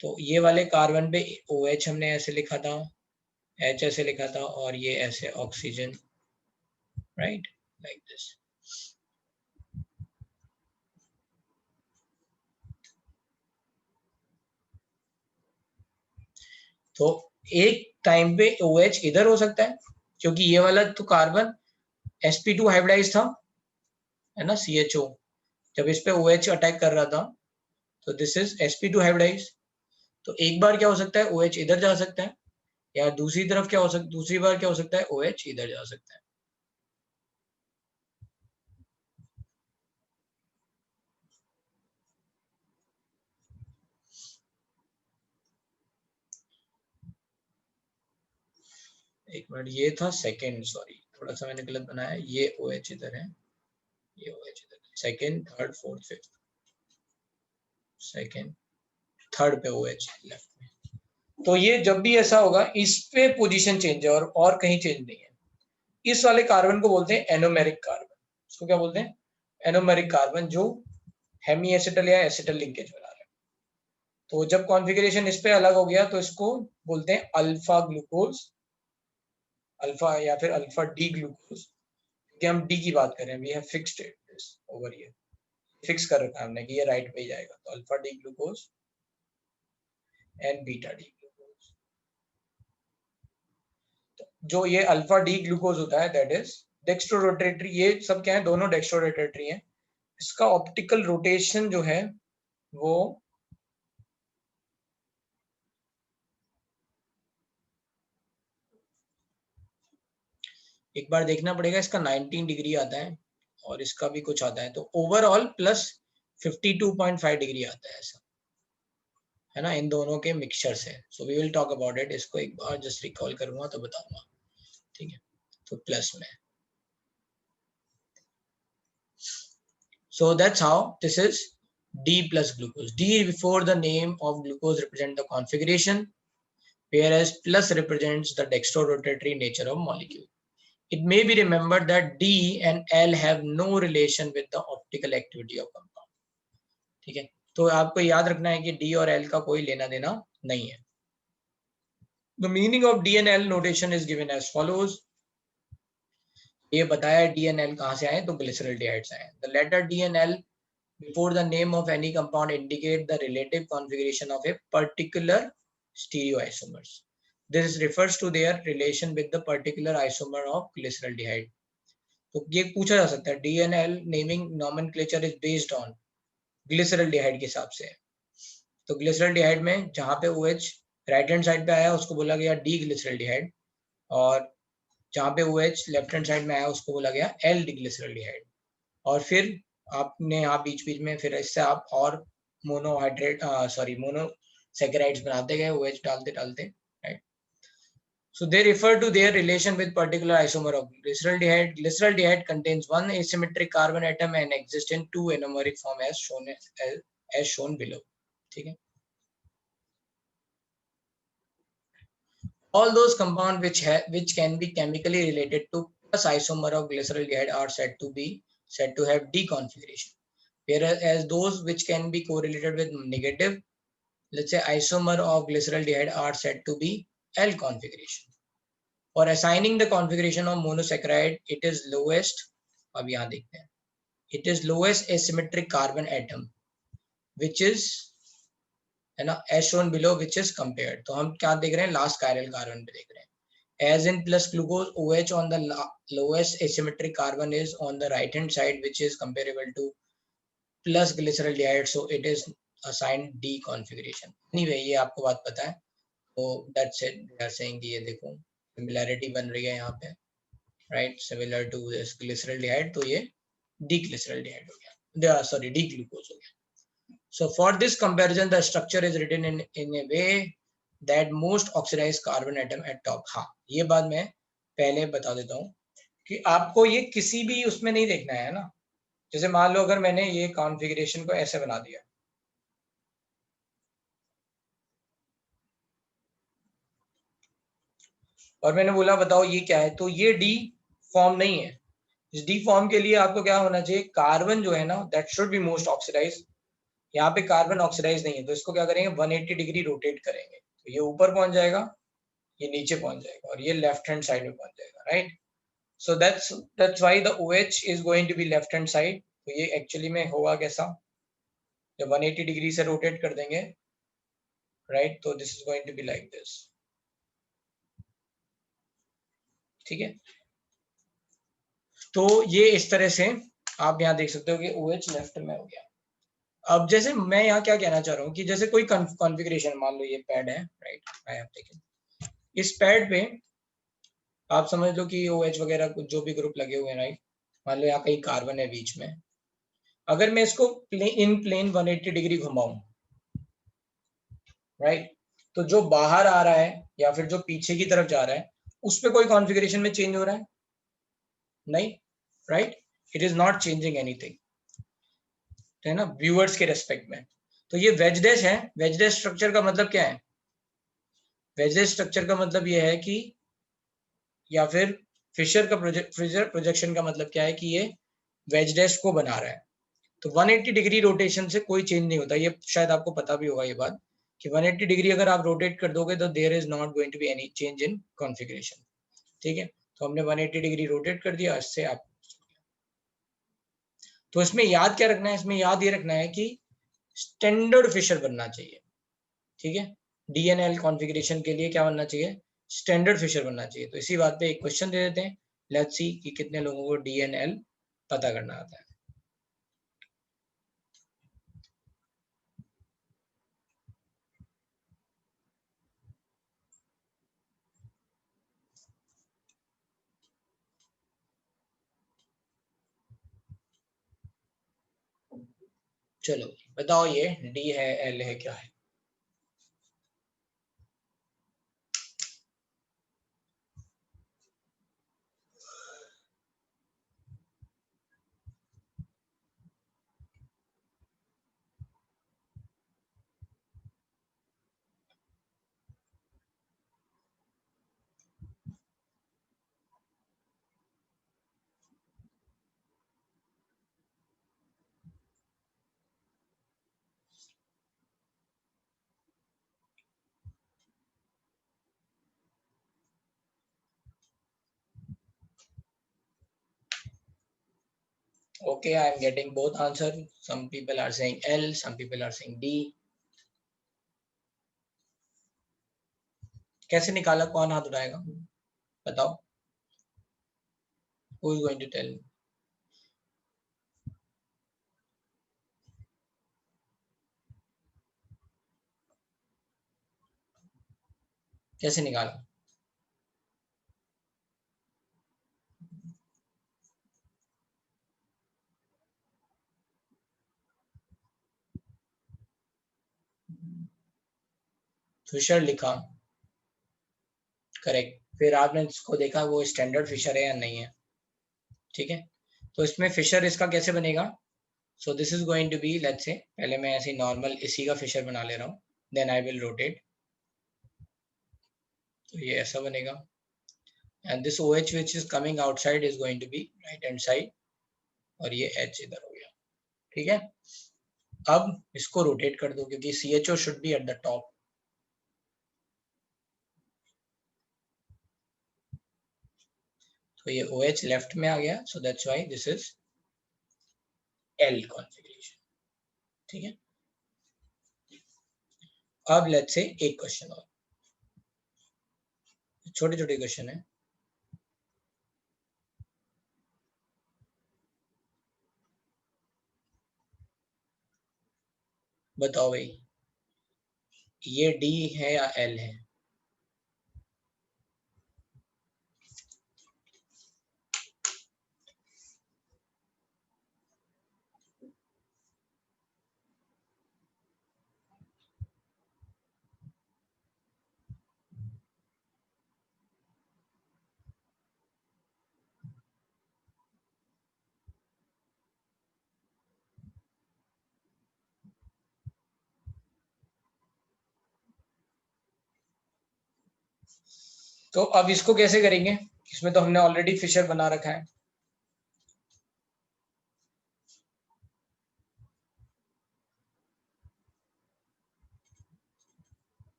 तो ये वाले कार्बन पे OH हमने ऐसे लिखा था, H ऐसे लिखा था, और ये ऐसे ऑक्सीजन, राइट, लाइक दिस। तो एक टाइम पे OH इधर हो सकता है, क्योंकि ये वाला तो कार्बन sp2 हाइब्रिडाइज था, है ना, CHO, जब इस पे OH अटैक कर रहा था, तो दिस इज sp2 हाइब्रिडाइज। तो एक बार क्या हो सकता है, OH इधर जा सकता है, या दूसरी तरफ क्या हो सकता, दूसरी बार क्या हो सकता है, OH इधर जा सकता है। एक मिनट, ये था सेकंड, सॉरी थोड़ा सा मैंने गलत बनाया, ये OH इधर है, ये OH इधर, second third fourth fifth, second third पे OH लेफ्ट में। तो ये जब भी ऐसा होगा, इस पे पोजीशन चेंज है, और कहीं चेंज नहीं है। इस वाले कार्बन को बोलते हैं एनोमेरिक कार्बन। इसको क्या बोलते हैं, एनोमेरिक कार्बन, जो हेमी एसिटल या एसिटल लिंकेज बना रहे हैं। तो जब कॉन्फ़िगरेशन इस पे अलग हो गया, तो इसको बोलते हैं अल्फा ग्लूकोज, अल्फा या फिर अल्फा डी ग्लूकोज, क्योंकि हम डी की बात कर रहे हैं, we have fixed it over here, fix कर रखा है हमने कि ये राइट पे ही जाएगा। तो alpha D glucose and beta D glucose. तो जो ये अल्फा डी ग्लूकोज होता है, दैट इज डेक्स्ट्रो रोटेटरी। ये सब क्या है, दोनों डेक्स्ट्रो रोटेटरी है। इसका ऑप्टिकल रोटेशन जो है वो एक बार देखना पड़ेगा, इसका 19 डिग्री आता है, और इसका भी कुछ आता है, तो ओवरऑल प्लस 52.5 डिग्री आता है, ऐसा है ना, इन दोनों के मिक्सचर से। So we will talk about it, इसको एक बार जस्ट रिकॉल करूंगा तो बताऊंगा, ठीक है। तो प्लस में, so that's how this is D plus glucose. D before the name of glucose represent the configuration, whereas plus represents the dextrorotatory nature of molecule. It may be remembered that D and L have no relation with the optical activity of compound. ठीक है, तो आपको याद रखना है कि D और L का कोई लेना देना नहीं है। The meaning of D and L notation is given as follows. ये बताया D and L कहाँ से आए, तो ग्लिसरल्डिहाइड से आए। The letter D and L before the name of any compound indicate the relative configuration of a particular stereoisomers. This refers to their relation with the particular isomer of glyceraldehyde. तो ये पूछा जा सकता है, DNL naming nomenclature is based on glyceraldehyde के हिसाब से। तो ग्लिसरल्डिहाइड में जहाँ पे OH राइट हैंड साइड पे आया उसको बोला गया डी ग्लिसरल्डिहाइड, और जहाँ पे OH लेफ्ट हैंड साइड में आया उसको बोला गया एल डिग्लिसरल्डिहाइड। और फिर आपने यहाँ बीच बीच में फिर इससे आप और मोनोहाइड्रेट मोनोसेकेराइड्स बनाते गए OH डालते डालते, right. So they refer to their relation with particular isomer of glyceraldehyde. Glyceraldehyde contains one asymmetric carbon atom and exists in two anomeric form as shown below. ठीक है. All those compounds which can be chemically related to plus isomer of glyceraldehyde are said to have D configuration, whereas those which can be correlated with negative, let's say isomer of glyceraldehyde, are said to be L configuration. For assigning the configuration of monosaccharide, it is lowest. अब यहाँ देखते हैं. It is lowest asymmetric carbon atom, which is है ना as shown below, which is compared. तो हम क्या देख रहे हैं, लास्ट chiral carbon पे देख रहे हैं. As in plus glucose, OH on the lowest asymmetric carbon is on the right hand side, which is comparable to plus glyceraldehyde, so it is assigned D configuration. Anyway, ये आपको बात पता है, तो that's it. They are saying कि ये देखो similarity बन रही है यहाँ पे, right? Similar to this glyceraldehyde, तो ये D-glyceraldehyde हो गया, sorry, D-glucose हो गया. So for this comparison, the structure is written in a way that most oxidized carbon atom at top. हाँ, ये बात मैं पहले बता देता हूँ कि आपको ये किसी भी उसमें नहीं देखना है ना. जैसे मान लो अगर मैंने ये कॉन्फ़िगरेशन को ऐसे बना दिया, और मैंने बोला बताओ ये क्या है, तो ये डी फॉर्म नहीं है. इस डी फॉर्म के लिए आपको क्या होना चाहिए, कार्बन जो है ना, that should be most oxidise. यहाँ पे कार्बन ऑक्सीडाइज नहीं है, तो इसको क्या करेंगे, 180 डिग्री रोटेट करेंगे, तो ये ऊपर पहुंच जाएगा, ये नीचे पहुंच जाएगा, और ये लेफ्ट हैंड साइड में पहुंच जाएगा, right. So that's why the OH is going to be left hand side. तो ये एक्चुअली में होगा कैसा, जब 180 डिग्री से रोटेट कर देंगे, राइट, तो this is going to be like this. ठीक है, तो ये इस तरह से आप यहाँ देख सकते हो कि OH लेफ्ट में हो गया. अब जैसे मैं यहाँ क्या कहना चाह रहा हूँ कि जैसे कोई कॉन्फ़िगरेशन, मान लो ये पैड है, राइट, आई हैव टेकन. इस पैड पे आप समझ लो कि OH वगैरह कुछ जो भी ग्रुप लगे हुए हैं, राइट. मान लो यहाँ कहीं कार्बन है बीच में. अगर मैं इसको इन प्लेन 180 डिग्री घुमाऊं, राइट, तो जो बाहर आ रहा है या फिर जो पीछे की तरफ जा रहा है, उस पे कोई कॉन्फ़िगरेशन में चेंज हो रहा है नहीं, right. It is not changing anything, है ना, व्यूअर्स के रेस्पेक्ट में. तो ये वेज डैश है. वेज डैश स्ट्रक्चर का मतलब क्या है, वेज डैश स्ट्रक्चर का मतलब ये है कि, या फिर फिशर का प्रोजेक्शन का मतलब क्या है कि ये वेज डैश को बना रहा है. तो 180 डिग्री रोटेशन से कोई चेंज नहीं होता. ये शायद आपको पता भी होगा ये बात कि 180 डिग्री अगर आप रोटेट कर दोगे तो there is not going to be any change in configuration. ठीक है, तो हमने 180 डिग्री रोटेट कर दिया, इससे आप. तो इसमें याद क्या रखना है, इसमें याद ये रखना है कि स्टैंडर्ड फिशर बनना चाहिए. ठीक है, DNL कॉन्फ़िगरेशन के लिए क्या बनना चाहिए, स्टैंडर्ड फिशर बनना चाहिए. तो इसी बात पे एक क्वेश्चन दे देते हैं. लेट्स सी कि कितने लोगों को DNL पता करना आता है. चलो बताओ, ये D है, L है, क्या है. Okay, I am getting both answer. Some people are saying L, some people are saying D. कैसे निकाला, कौन हाथ उठाएगा, बताओ. Who is going to tell me? कैसे निकाला. फिशर लिखा, करेक्ट. फिर आपने इसको देखा वो स्टैंडर्ड फिशर है या नहीं है, ठीक है। तो इसमें फिशर इसका कैसे बनेगा, so this is going to be, let's say पहले मैं ऐसे नॉर्मल इसी का फिशर बना ले रहा हूँ, देन आई विल रोटेट, तो ये ऐसा बनेगा, and this OH which is coming outside is going to be right hand side, और ये H इधर हो गया, ठीक है। अब इसको रोटेट कर दो क्योंकि CHO should be at the top, तो ये OH लेफ्ट में आ गया, सो that's why this is L configuration, ठीक है। अब लेट्स से एक क्वेश्चन और, छोटे छोटे क्वेश्चन है, बताओ भाई ये D है या L है, तो अब इसको कैसे करेंगे, इसमें तो हमने ऑलरेडी फिशर बना रखा है,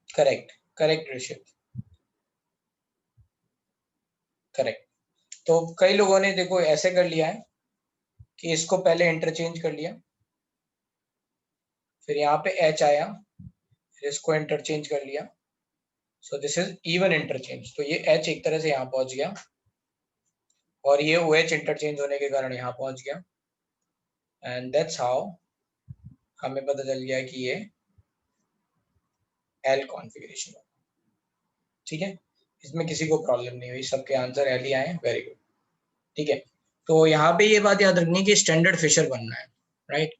करेक्ट करेक्ट ऋषित, करेक्ट। तो कई लोगों ने देखो ऐसे कर लिया है कि इसको पहले इंटरचेंज कर लिया, फिर यहाँ पे H आया, फिर इसको इंटरचेंज कर लिया, सो दिस इज इवन इंटरचेंज, तो ये H एक तरह से यहाँ पहुंच गया और ये OH इंटरचेंज होने के कारण यहाँ पहुंच गया, एंड दैट्स हाउ हमें पता चल गया कि ये L कॉन्फ़िगरेशन है, ठीक है। इसमें किसी को प्रॉब्लम नहीं हुई, सबके आंसर L ही आए, वेरी गुड, ठीक है। तो यहाँ पे ये बात याद रखनी है कि स्टैंडर्ड फिशर बनना है, राइट।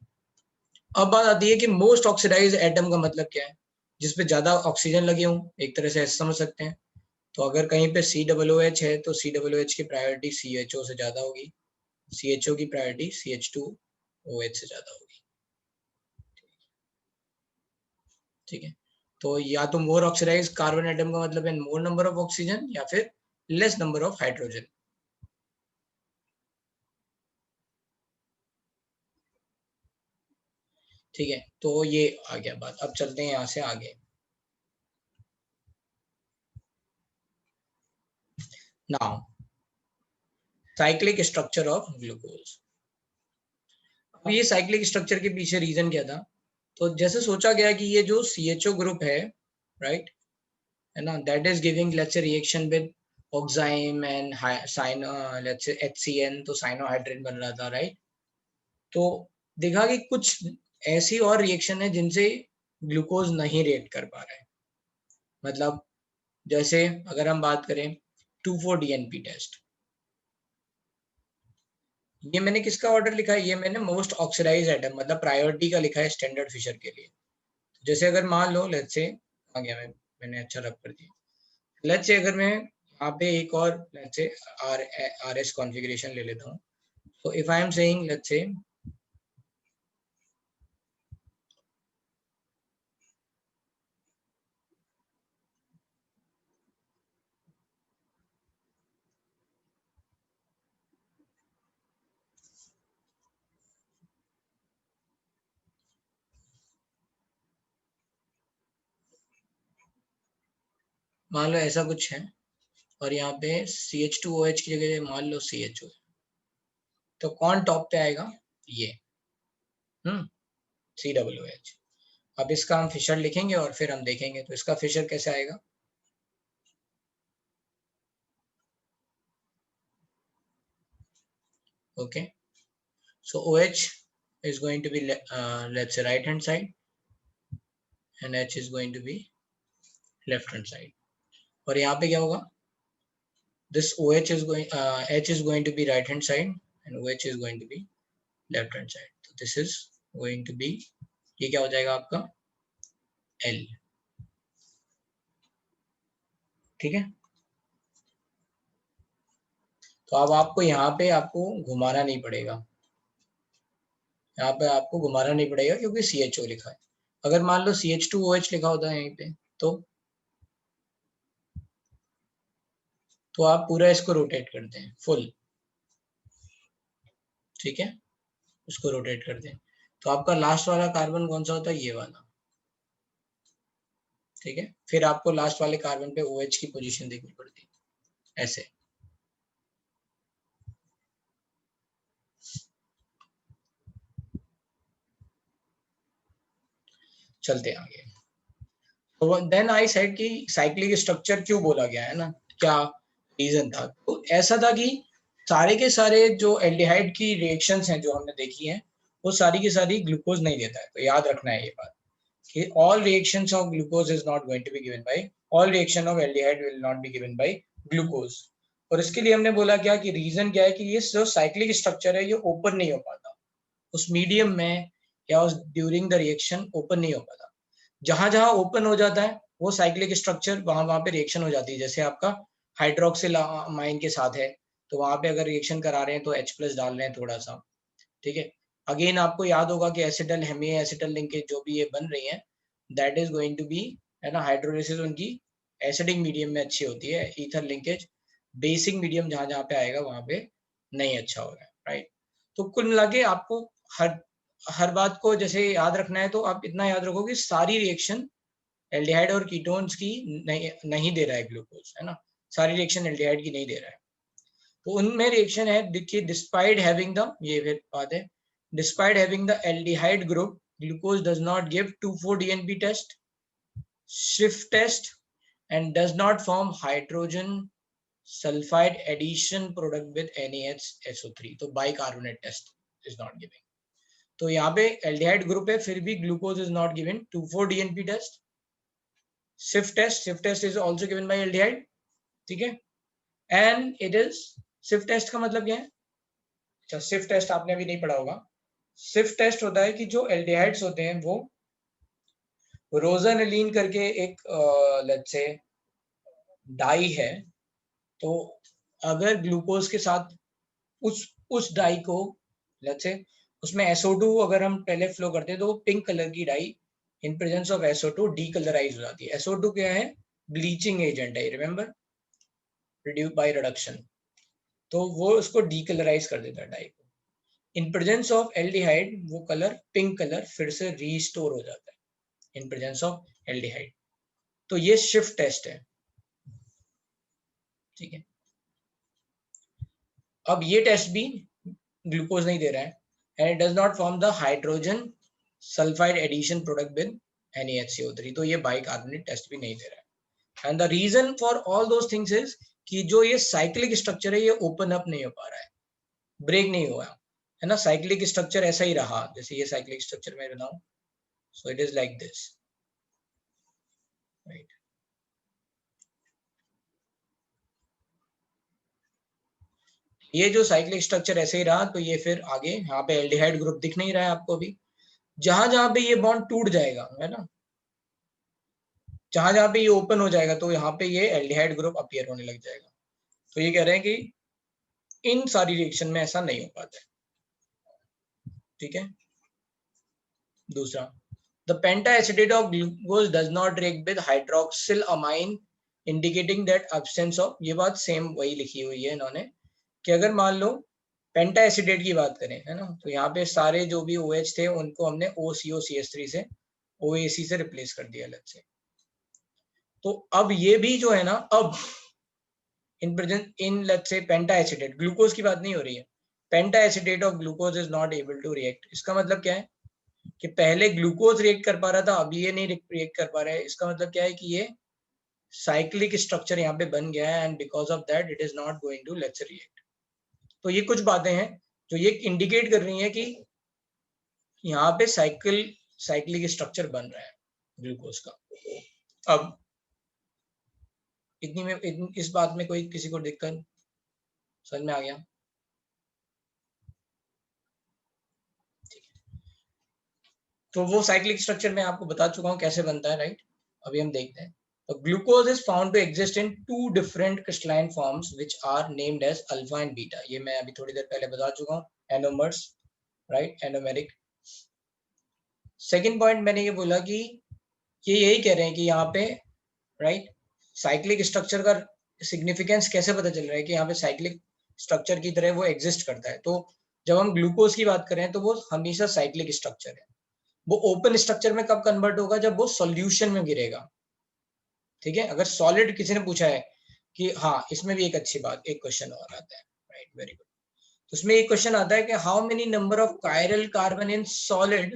अब बात आती है कि मोस्ट ऑक्सीडाइज्ड एटम का मतलब क्या है, जिसपे ज्यादा ऑक्सीजन लगे हों, एक तरह से ऐसे समझ सकते हैं। तो अगर कहीं पे COOH है तो COOH की प्रायोरिटी CHO से ज्यादा होगी, CHO की प्रायोरिटी CH2OH से ज्यादा होगी, ठीक है। तो या तो मोर ऑक्सीडाइज कार्बन एटम का मतलब है मोर नंबर ऑफ ऑक्सीजन या फिर लेस नंबर ऑफ हाइड्रोजन, ठीक है। तो ये आ गया बात, अब चलते हैं यहाँ से आगे। Now cyclic structure of glucose, अब ये साइक्लिक स्ट्रक्चर के पीछे रीजन क्या था, तो जैसे सोचा गया कि ये जो CHO ग्रुप है, राइट, है ना, that is giving let's say reaction with oxime and let's say HCN, तो साइनोहाइड्रेट बन रहा था, राइट। तो देखा कि कुछ ऐसी और रिएक्शन है जिनसे ग्लूकोज नहीं रिएक्ट कर पा रहा है, मतलब जैसे अगर हम बात करें 2,4-DNP टेस्ट, ये मैंने किसका ऑर्डर लिखा है, ये मैंने मोस्ट ऑक्सीडाइज एटम मतलब प्रायोरिटी का लिखा है स्टैंडर्ड फिशर के लिए। जैसे अगर मान लो लेट्स से आ गया, मैंने अच्छा रब कर दिया, लेट्स से अगर मैं यहाँ पे एक और let's say R S configuration ले लेता हूँ, तो if I am saying let's say मान लो ऐसा कुछ है और यहाँ पे CH2OH की जगह मान लो CHO, तो कौन टॉप पे आएगा, ये COOH। अब इसका हम फिशर लिखेंगे और फिर हम देखेंगे तो इसका फिशर कैसे आएगा, okay. So OH is going to be let's say right hand side and H is going to be left hand side, और यहाँ पे क्या होगा, this OH is going H is going to be right hand side and OH is going to be left hand side. So this is going to be, ये क्या हो जाएगा आपका L, ठीक है। तो अब आपको यहाँ पे आपको घुमाना नहीं पड़ेगा, यहाँ पे आपको घुमाना नहीं पड़ेगा क्योंकि CHO लिखा है। अगर मान लो CH2OH लिखा होता है यहीं पे तो आप पूरा इसको रोटेट करते हैं फुल, ठीक है, उसको रोटेट करते हैं। तो आपका लास्ट वाला कार्बन कौन सा होता है, ये वाला, ठीक है। फिर आपको लास्ट वाले कार्बन पे OH की पोजीशन देखनी पड़ती है ऐसे। चलते हैं आगे। तो देन आई सेड कि साइक्लिक स्ट्रक्चर क्यों बोला गया है ना, क्या रीजन था। तो ऐसा था कि सारे के सारे जो एल्डिहाइड की रिएक्शंस हैं जो हमने देखी हैं वो सारी की सारी ग्लूकोज नहीं देता है। तो याद रखना है ये बात कि all reactions of glucose is not going to be given by, all reaction of aldehyde will not be given by glucose। और इसके लिए हमने बोला क्या कि रीजन क्या है कि ये जो साइक्लिक स्ट्रक्चर है ये ओपन नहीं हो पाता उस मीडियम में, या उस ड्यूरिंग द रिएक्शन ओपन नहीं हो पाता। जहां जहां ओपन हो जाता है वो साइक्लिक स्ट्रक्चर वहां वहां पे रिएक्शन हो जाती है। जैसे आपका हाइड्रोक्सिल अमाइन के साथ है तो वहां पे अगर रिएक्शन करा रहे हैं तो H+ डाल रहे हैं थोड़ा सा, ठीक है। अगेन आपको याद होगा कि एसिटल हेमी एसिटल लिंकेज जो भी ये बन रही है that is going to be, है ना, हाइड्रोलिसिस उनकी एसिडिक मीडियम में अच्छी होती है, ईथर लिंकेज बेसिक मीडियम जहां जहां पे आएगा वहां पे नहीं अच्छा होगा, राइट। तो कुल मिला के आपको हर हर बात को जैसे याद रखना है तो आप इतना याद रखो कि सारी रिएक्शन एल्डिहाइड और कीटोन्स की नहीं दे रहा है ग्लूकोज, है ना, सारी रिएक्शन एल्डिहाइड की नहीं दे रहा है। तो उनमें रिएक्शन है देखिए, डिस्पाइट हैविंग द, ये फिर बात है, despite having the aldehyde group glucose does not give 2,4-DNP test, Schiff test, and does not form hydrogen sulfide addition product with NaHSO3। तो bicarbonate test is not giving। तो यहाँ पे aldehyde group है फिर भी glucose is not given 2,4-DNP test, Schiff test is also given by aldehyde, ठीक है। And it is, Schiff test का मतलब क्या है, अच्छा Schiff test आपने अभी नहीं पढ़ा होगा। Schiff test होता है कि जो एल्डिहाइड्स होते हैं वो रोजानिलीन करके एक लेट्स से डाई है, तो अगर ग्लूकोज के साथ उस डाई को लेट्स से उसमें SO2 अगर हम पहले फ्लो करते हैं तो वो पिंक कलर की dye in presence of SO2 decolourise हो जाती है। SO2 क्या है, ब्लीचिंग एजेंट है, रिमेंबर, रिड्यूस बाय रिडक्शन, तो वो उसको डीकलराइज कर देता है डाई को। इन प्रेजेंस ऑफ एल्डिहाइड वो कलर पिंक कलर फिर से रीस्टोर हो जाता है इन प्रेजेंस ऑफ एल्डिहाइड। तो ये शिफ्ट टेस्ट है, ठीक है। अब ये टेस्ट भी ग्लूकोज नहीं दे रहा है, and it does not form the hydrogen sulphide addition product with NaHCO3। तो ये बाइकार्बोनेट टेस्ट भी नहीं दे रहा है। And the reason for all those things is कि जो ये साइक्लिक स्ट्रक्चर है ये ओपन अप नहीं हो पा रहा है, ब्रेक नहीं हुआ, है ना। साइक्लिक स्ट्रक्चर ऐसा ही रहा जैसे ये साइक्लिक स्ट्रक्चर मैं बताऊं, सो it is like this, right. ये जो साइक्लिक स्ट्रक्चर ऐसे ही रहा तो ये फिर आगे यहाँ पे एल्डिहाइड ग्रुप दिख नहीं रहा है आपको अभी। जहां जहां पे ये बॉन्ड टूट जाएगा, है ना, जहां जहां पे ये ओपन हो जाएगा तो यहाँ पे ये एल्डिहाइड ग्रुप अपीयर होने लग जाएगा। तो ये कह रहे हैं कि इन सारी रिएक्शन में ऐसा नहीं हो पाता है, ठीक है। दूसरा, the pentacetate of glucose does not react with hydroxylamine indicating that absence of, ये बात सेम वही लिखी हुई है इन्होंने कि अगर मान लो पेंटा एसिडेट की बात करें, है ना, तो यहाँ पे सारे जो भी OH थे उनको हमने OCO-CH3 से OAC से रिप्लेस कर दिया अलग से। तो अब ये भी जो है ना, अब in present in let's say penta acetate, glucose की बात नहीं हो रही है, penta acetate of glucose is not able to react. इसका मतलब क्या है कि पहले ग्लूकोज रिएक्ट कर पा रहा था, अब ये नहीं रिएक्ट कर पा रहा है। इसका मतलब क्या है कि ये साइक्लिक स्ट्रक्चर यहाँ पे बन गया है and because of that it is not going to let's react. तो ये कुछ बातें हैं जो ये इंडिकेट कर रही हैं कि यहाँ पे साइक्लिक स्ट्रक्चर बन रहा है ग्लूकोज का। अब इस बात में कोई किसी को दिक्कत समझ में आ गया? तो वो साइक्लिक स्ट्रक्चर मैं आपको बता चुका हूँ कैसे बनता है, राइट। अभी हम देखते हैं। तो glucose is found to exist in 2 different crystalline forms which are named as alpha and beta. ये मैं अभी थोड़ी देर पहले बता चुका हूँ, anomers, right, anomeric. Second point मैंने ये बोला कि ये यही कह रहे हैं कि यहाँ पे, राइट, साइक्लिक स्ट्रक्चर का सिग्निफिकेंस कैसे पता चल रहा है कि यहाँ पे साइक्लिक स्ट्रक्चर की तरह वो एग्जिस्ट करता है। तो जब हम ग्लूकोज की बात करें तो वो हमेशा साइक्लिक स्ट्रक्चर है। वो ओपन स्ट्रक्चर में कब कन्वर्ट होगा, जब वो सॉल्यूशन में गिरेगा, ठीक है। अगर सॉलिड किसी ने पूछा है कि हाँ, इसमें भी एक अच्छी बात, एक क्वेश्चन और आता है, राइट, वेरी गुड। तो उसमें एक क्वेश्चन आता है कि how many number of chiral carbon in solid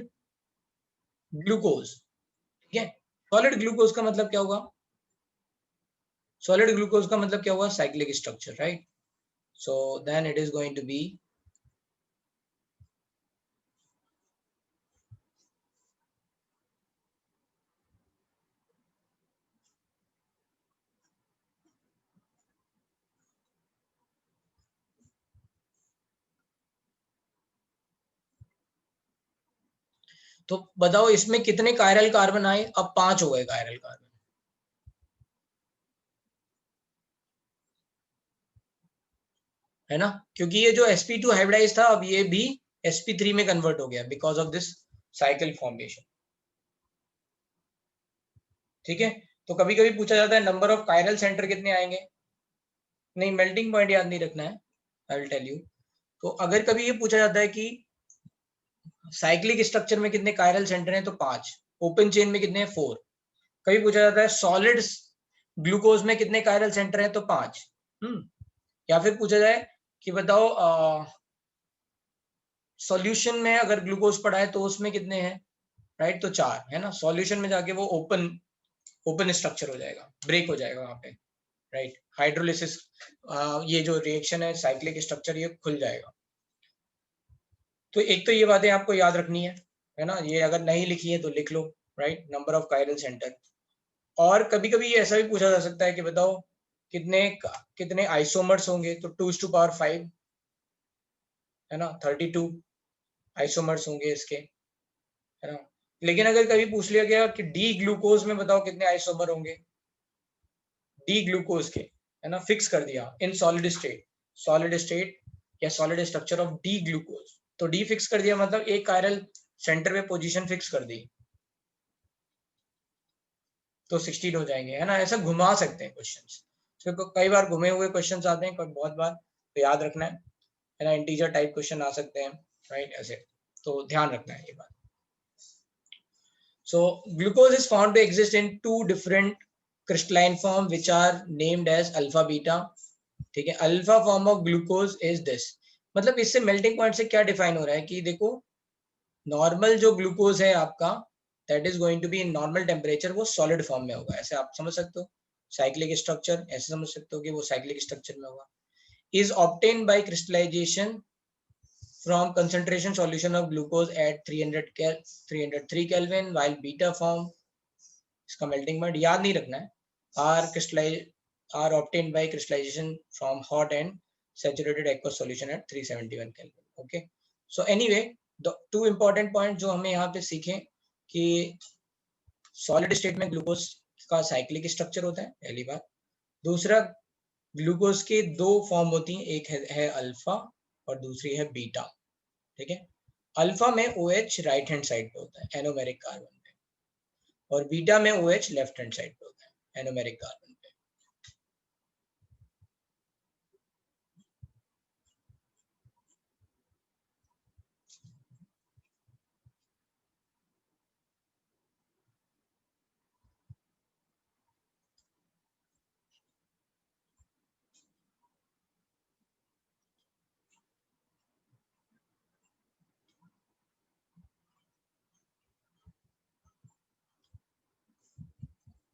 glucose, ठीक है। सॉलिड ग्लूकोज का मतलब क्या होगा, सॉलिड ग्लूकोज का मतलब क्या हुआ, cyclic structure, right. So then it is going to be तो बताओ इसमें कितने कायरल कार्बन आए, अब 5 हो गए कायरल कार्बन, है ना। क्योंकि ये जो sp2 हाइब्रिडाइज था, अब ये भी sp3 में कन्वर्ट हो गया because of this cycle formation, ठीक है। तो कभी कभी पूछा जाता है नंबर ऑफ कायरल सेंटर कितने आएंगे, नहीं, मेल्टिंग पॉइंट याद नहीं रखना है, आई विल टेल यू। तो अगर कभी ये पूछा जाता है कि साइक्लिक स्ट्रक्चर में कितने कायरल सेंटर हैं, तो 5, ओपन चेन में कितने हैं, 4। कभी पूछा जाता है सॉलिड ग्लूकोज में कितने कायरल सेंटर हैं, तो 5। या फिर पूछा जाए कि बताओ सॉल्यूशन में अगर ग्लूकोज पड़ा है तो उसमें कितने हैं, राइट, तो 4, है ना। सॉल्यूशन में जाके वो ओपन ओपन स्ट्रक्चर हो जाएगा, ब्रेक हो जाएगा वहां पे, राइट। हाइड्रोलिसिस, ये जो रिएक्शन है साइक्लिक स्ट्रक्चर, ये खुल जाएगा। तो एक तो ये बातें आपको याद रखनी है ना। ये अगर नहीं लिखी है तो लिख लो, right, number of chiral centre. और कभी कभी ऐसा भी पूछा जा सकता है कि बताओ कितने कितने आइसोमर्स होंगे, तो 2⁵, है ना, 32 आइसोमर्स होंगे इसके, है ना। लेकिन अगर कभी पूछ लिया गया कि डी ग्लूकोज में बताओ कितने आइसोमर होंगे, डी ग्लूकोज के, है ना, फिक्स कर दिया इन सॉलिड स्टेट या solid structure of D glucose, तो डी फिक्स कर दिया मतलब एक कायरल सेंटर पे पोजीशन फिक्स कर दी, तो 16 हो जाएंगे, है ना। ऐसा घुमा सकते हैं क्वेश्चंस, तो कई बार घुमे हुए क्वेश्चंस आते हैं, बहुत बार, तो याद रखना है ना। इंटीजर टाइप क्वेश्चन आ सकते हैं, राइट, ऐसे, तो ध्यान रखना है ये बात। So glucose is found to exist in 2 different crystalline form which are named as alpha beta, ठीक है। Alpha form of glucose is this, मतलब इससे मेल्टिंग पॉइंट से क्या डिफाइन हो रहा है कि देखो, नॉर्मल जो ग्लूकोज है आपका, that is going to be in normal temperature, वो सॉलिड फॉर्म में होगा, ऐसे आप समझ सकते हो। साइक्लिक स्ट्रक्चर ऐसे समझ सकते हो कि वो साइक्लिक स्ट्रक्चर में होगा। Is obtain by crystallisation from concentration solution of glucose at 303 Kelvin, while beta form, इसका मेल्टिंग पॉइंट याद नहीं रखना है, are obtained by crystallization from hot and saturated aqueous solution at 371 Kelvin. Okay, so anyway, the two important points जो हमें यहाँ पे सीखें कि सॉलिड स्टेट में ग्लूकोज का साइक्लिक स्ट्रक्चर होता है, पहली बात। दूसरा, ग्लूकोज के 2 फॉर्म होती हैं, एक है अल्फा और दूसरी है बीटा, ठीक है। अल्फा में OH राइट हैंड साइड पे होता है एनोमेरिक कार्बन पे, और बीटा में OH लेफ्ट हैंड साइड पे होता है एनोमेरिक कार्बन पे।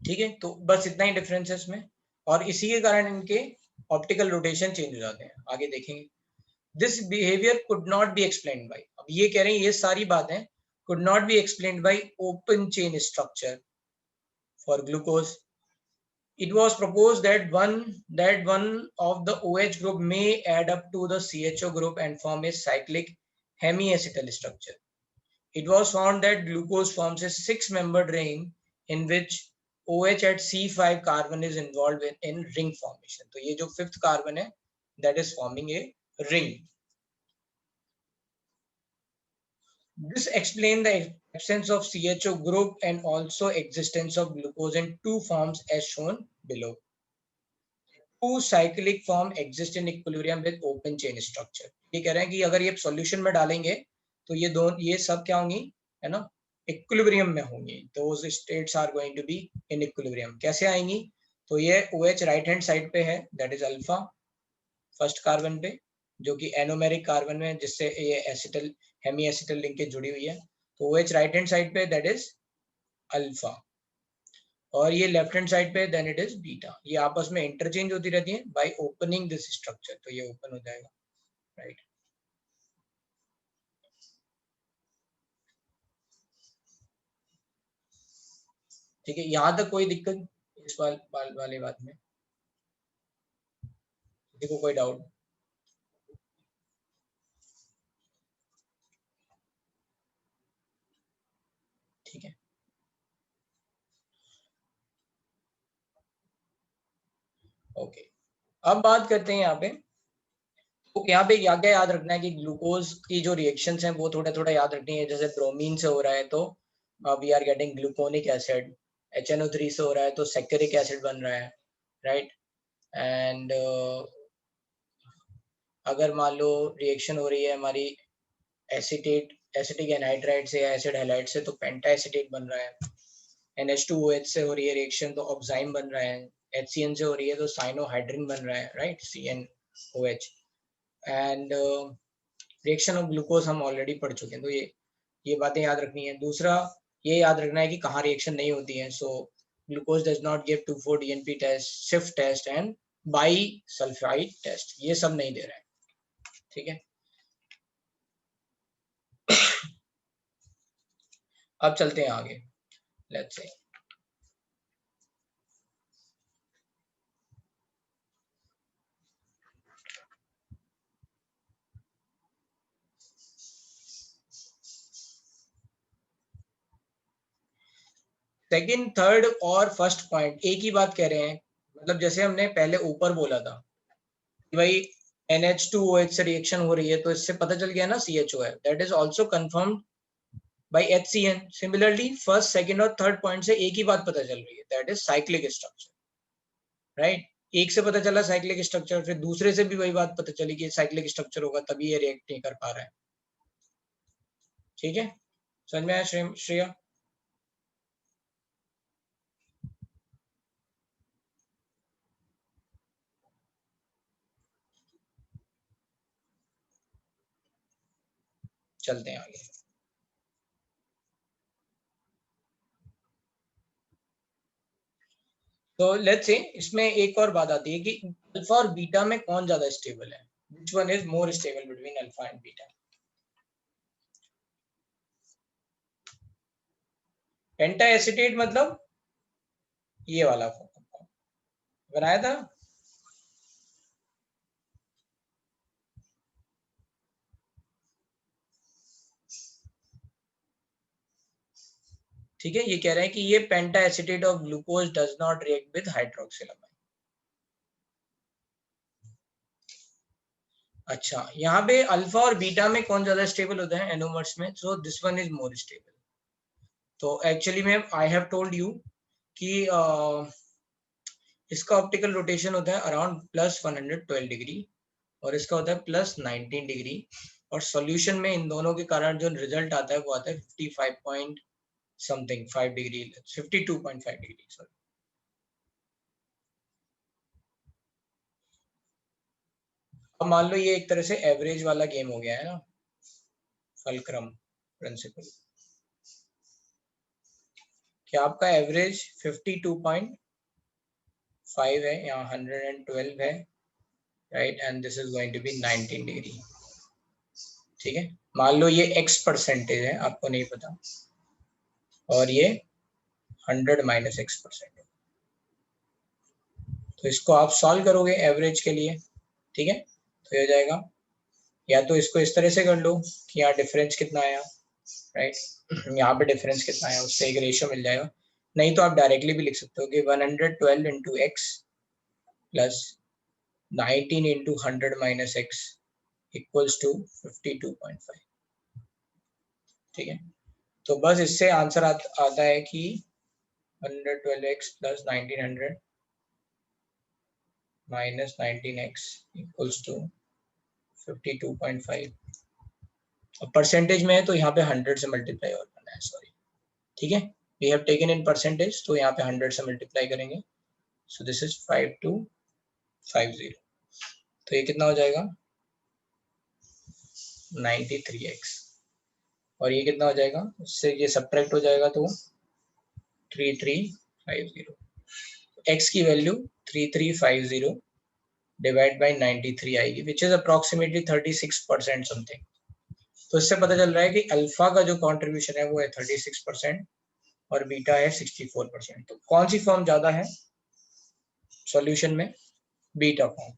ठीक है, तो बस इतना ही डिफरेंस है इसमें, और इसी के कारण इनके ऑप्टिकल रोटेशन चेंज हो जाते हैं, आगे देखेंगे। This behaviour could not be explained bye, अब ये कह रहे हैं ये सारी बातें could not be explained bye open chain structure for glucose. It was proposed that one of the OH group may add up to the CHO group and form a cyclic hemiacetal structure. it was found that glucose forms a 6-membered ring in which OH at C5 carbon is involved in ring formation. तो ये जो 5th carbon है, that is forming a ring. This explains the absence of CHO group and also existence of glucose in 2 forms as shown below. 2 cyclic form exist in equilibrium with open chain structure. ये कह रहे हैं कि अगर ये solution में डालेंगे तो ये सब क्या होंगी, है ना, इक्विलिब्रियम में होंगी. Those states are going to be in equilibrium. कैसे आएंगी? तो ये OH राइट हैंड साइड पे है, that is alpha, first carbon पे, जो कि एनोमेरिक कार्बन में जिससे ये एसिटल हेमी एसिटल लिंकेज जुड़ी हुई है. तो OH राइट हैंड साइड पे दैट इज अल्फा, और ये लेफ्ट हैंड साइड पे देन इट इज बीटा. ये आपस में इंटरचेंज होती रहती है बाय ओपनिंग दिस स्ट्रक्चर. तो ये ओपन हो जाएगा, राइट. ठीक है, यहां तक कोई दिक्कत इस वाले बात में? देखो कोई डाउट? ठीक है, ओके. अब बात करते हैं यहाँ पे. तो यहाँ पे क्या क्या याद रखना है कि ग्लूकोज की जो रिएक्शंस हैं वो थोड़ा थोड़ा याद रखनी है. जैसे ब्रोमीन से हो रहा है तो we are getting gluconic acid, HNO3 से हो रहा है तो सैक्रिक एसिड बन रहा है, राइट. एंड अगर मान लो रिएक्शन हो रही है हमारी एसिटिक एनहाइड्राइड से या एसिड हैलाइड से तो पेंटा एसिटेट बन रहा है. NH2OH से हो रही है रिएक्शन तो ऑक्साइम बन रहा है. HCN से हो रही है तो साइनोहाइड्रिन बन रहा है, right, CnOH. And reaction of glucose हम ऑलरेडी पढ़ चुके हैं, तो ये बातें याद रखनी है. दूसरा ये याद रखना है कि कहाँ रिएक्शन नहीं होती है. So glucose does not give 2,4-DNP test, शिफ्ट test and bi sulphide test, ये सब नहीं दे रहा है. ठीक है, अब चलते हैं आगे. लेट्स से सेकंड, थर्ड और फर्स्ट पॉइंट एक ही बात कह रहे हैं. मतलब जैसे हमने पहले ऊपर बोला था कि भाई NH2OH से रिएक्शन हो रही है तो इससे पता चल गया ना CHO है. That is also confirmed by HCN. Similarly first, second और थर्ड पॉइंट से एक ही बात पता चल रही है, that is cyclic structure, right. एक से पता चला साइक्लिक स्ट्रक्चर, फिर दूसरे से भी वही बात पता चली कि साइक्लिक स्ट्रक्चर होगा तभी ये रिएक्ट नहीं कर पा रहा है. ठीक है, समझ में आया श्रेया? चलते हैं आगे. तो लेट्स से इसमें एक और बात आती है कि अल्फा और बीटा में कौन ज्यादा स्टेबल है. Which one is more stable between alpha and beta? Penta acetate मतलब ये वाला बनाया था. ठीक है, ये कह रहे हैं कि ये penta acetate of glucose does not react with hydroxylamine. अच्छा, यहाँ पे अल्फा और बीटा में कौन ज्यादा स्टेबल होता है एनोमर्स में? So this one is more stable. तो एक्चुअली में आई हैव टोल्ड यू कि इसका ऑप्टिकल रोटेशन होता है अराउंड +112 डिग्री और इसका होता है +19 डिग्री. और सॉल्यूशन में इन दोनों के कारण जो रिजल्ट आता है वो आता है 55 point something 5 degree, 52.5 degree sorry. अब मान लो ये एक तरह से एवरेज वाला गेम हो गया है ना, फलक्रम प्रिंसिपल. कि आपका एवरेज 52.5 है, यहाँ 112 है, right, and this is going to be 19 degree. ठीक है, मान लो ये x परसेंटेज है, आपको नहीं पता, और ये 100 - x%. तो इसको आप सॉल्व करोगे एवरेज के लिए. ठीक है, तो ये हो जाएगा, या तो इसको इस तरह से कर लो कि यहाँ डिफरेंस कितना आया राइट। यहाँ पे डिफरेंस कितना है उससे एक रेशियो मिल जाएगा। नहीं तो आप डायरेक्टली भी लिख सकते हो कि 112 into x plus 19 into 100 minus x equals to 52.5। ठीक है, तो बस इससे आंसर आता है कि 112x plus 1900 minus 19x equals to 52.5। अब परसेंटेज में है तो यहाँ पे 100 से मल्टीप्लाई और करना है, सॉरी। ठीक है, we have taken in percentage, तो यहाँ पे 100 से मल्टीप्लाई करेंगे। So this is 5250। तो ये कितना हो जाएगा 93x, और ये कितना हो जाएगा, इससे ये सब्ट्रैक्ट हो जाएगा तो 3350। x की वैल्यू 3350 डिवाइड बाई 93 आएगी, विच इज अप्रोक्सीमेटली 36% समथिंग। तो इससे पता चल रहा है कि अल्फा का जो कॉन्ट्रीब्यूशन है वो है 36% और बीटा है 64%। तो कौन सी फॉर्म ज्यादा है सॉल्यूशन में, बीटा फॉर्म।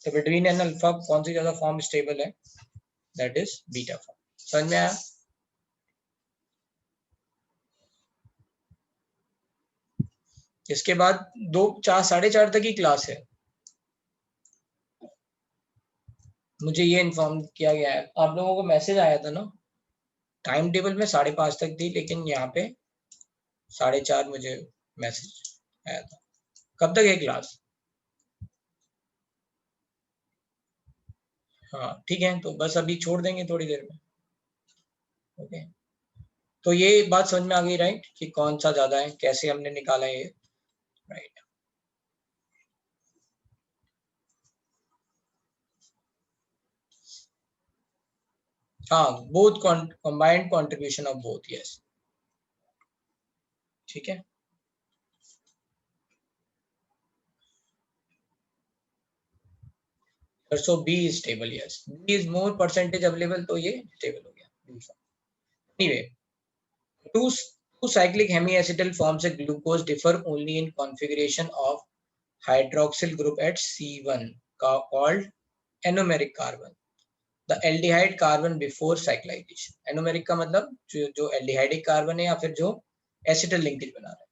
तो बिटवीन एन अल्फा कौन सी ज्यादा फॉर्म स्टेबल है, दैट इज बीटा फॉर्म। समझ में आया? इसके बाद 4:30 तक ही क्लास है। मुझे ये इन्फॉर्म किया गया है, आप लोगों को मैसेज आया था ना, टाइम टेबल में 5:30 तक थी, लेकिन यहाँ पे 4:30 मुझे मैसेज आया था। कब तक है क्लास? हाँ ठीक है, तो बस अभी छोड़ देंगे थोड़ी देर में। ओके, तो ये बात समझ में आ गई राइट, कि कौन सा ज्यादा है, कैसे हमने निकाला है ये, राइट। हाँ, both combined contribution of both, yes. ठीक है, so B is stable, yes, B is more percentage available, तो ये स्टेबल हो गया। Anyway, two cyclic hemiacetal forms of glucose differ only in configuration of hydroxyl group at C1 called anomeric carbon, the aldehyde carbon before cyclization। anomeric का मतलब जो aldehydic carbon है या फिर जो acetal linkage बना रहा है।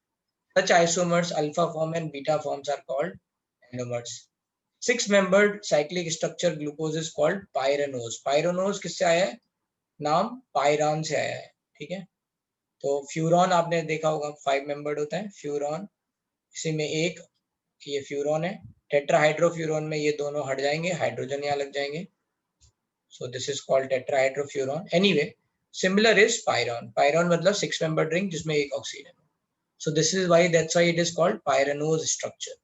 such isomers alpha form and beta forms are called anomers। six membered cyclic structure glucose is called pyranose। pyranose किससे आया है नाम, पायरान से आया है। ठीक है, तो फ्यूरॉन आपने देखा होगा 5 मेंबर्ड होता है फ्यूरॉन, इसी में एक ये फ्यूरॉन है। टेट्राहाइड्रोफ्यूरॉन में ये दोनों हट जाएंगे, हाइड्रोजन यहाँ लग जाएंगे, so this is called tetrahydrofuran. Anyway, similar is pyran. Pyran मतलब 6 मेंबर्ड रिंग जिसमें एक oxygen, so this is why that's why it is called pyranose structure।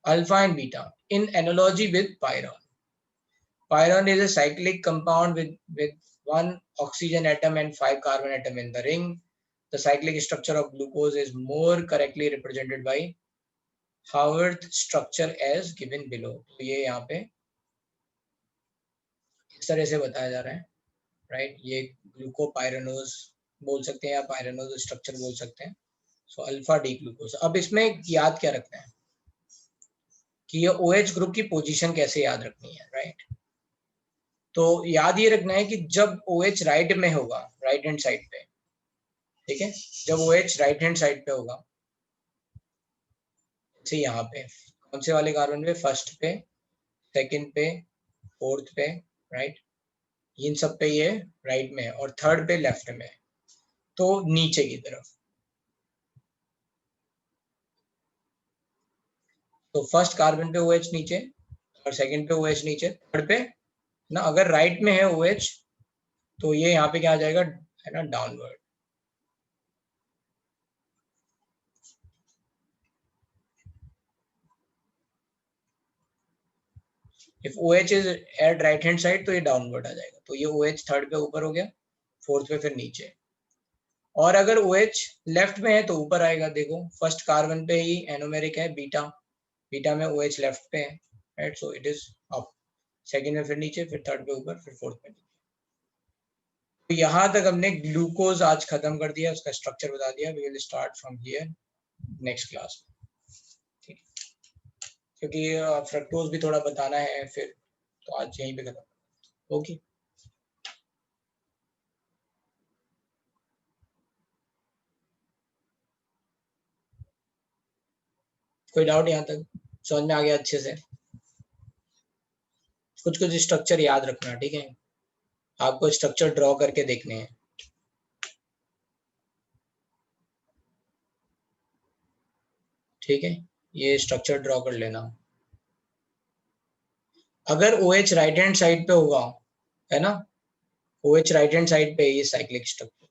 alpha and beta in analogy with pyron, pyron is a cyclic compound with one oxygen atom and 5 carbon atom in the ring। The cyclic structure of glucose is more correctly represented by Haworth structure as given below। तो ये यहाँ पे इस तरह से बताया जा रहा है, राइट। ये ग्लूकोपाइरानोज बोल सकते हैं या पाइरानोज स्ट्रक्चर बोल सकते हैं। So alpha D glucose. अब इसमें याद क्या रखना है कि ये OH ग्रुप की पोजीशन कैसे याद रखनी है, राइट। तो याद ये रखना है कि जब OH राइट में होगा, राइट हैंड साइड पे, ठीक है, जब OH राइट हैंड साइड पे होगा, जैसे यहाँ पे कौन से वाले कार्बन पे, फर्स्ट पे, सेकंड पे, फोर्थ पे, राइट, इन सब पे ये राइट में है, और थर्ड पे लेफ्ट में है, तो नीचे की तरफ। तो फर्स्ट कार्बन पे OH नीचे, और सेकंड पे OH नीचे, थर्ड पे ना अगर राइट में है OH तो ये यहाँ पे क्या आ जाएगा, है ना, downward. If OH is at right hand side तो ये डाउनवर्ड आ जाएगा, तो ये OH थर्ड पे ऊपर हो गया, फोर्थ पे फिर नीचे। और अगर OH लेफ्ट में है तो ऊपर आएगा। देखो फर्स्ट कार्बन पे ही एनोमेरिक है बीटा, बीटा में OH लेफ्ट पे है, right, so it is up. Second में फिर नीचे, फिर थर्ड पे ऊपर, फिर फोर्थ पे नीचे। तो यहाँ तक हमने ग्लूकोज आज खत्म कर दिया, उसका स्ट्रक्चर बता दिया। We will start from here next class में, ठीक है, क्योंकि फ्रक्टोज भी थोड़ा बताना है फिर, तो आज यहीं पे खत्म। ओके। कोई डाउट यहाँ तक समझ में आ गया अच्छे से? कुछ कुछ स्ट्रक्चर याद रखना, ठीक है? आपको स्ट्रक्चर ड्रॉ करके देखने हैं। ठीक है, ये स्ट्रक्चर ड्रॉ कर लेना। अगर OH राइट हैंड साइड पे होगा, है ना, OH राइट हैंड साइड पे ये साइक्लिक स्ट्रक्चर,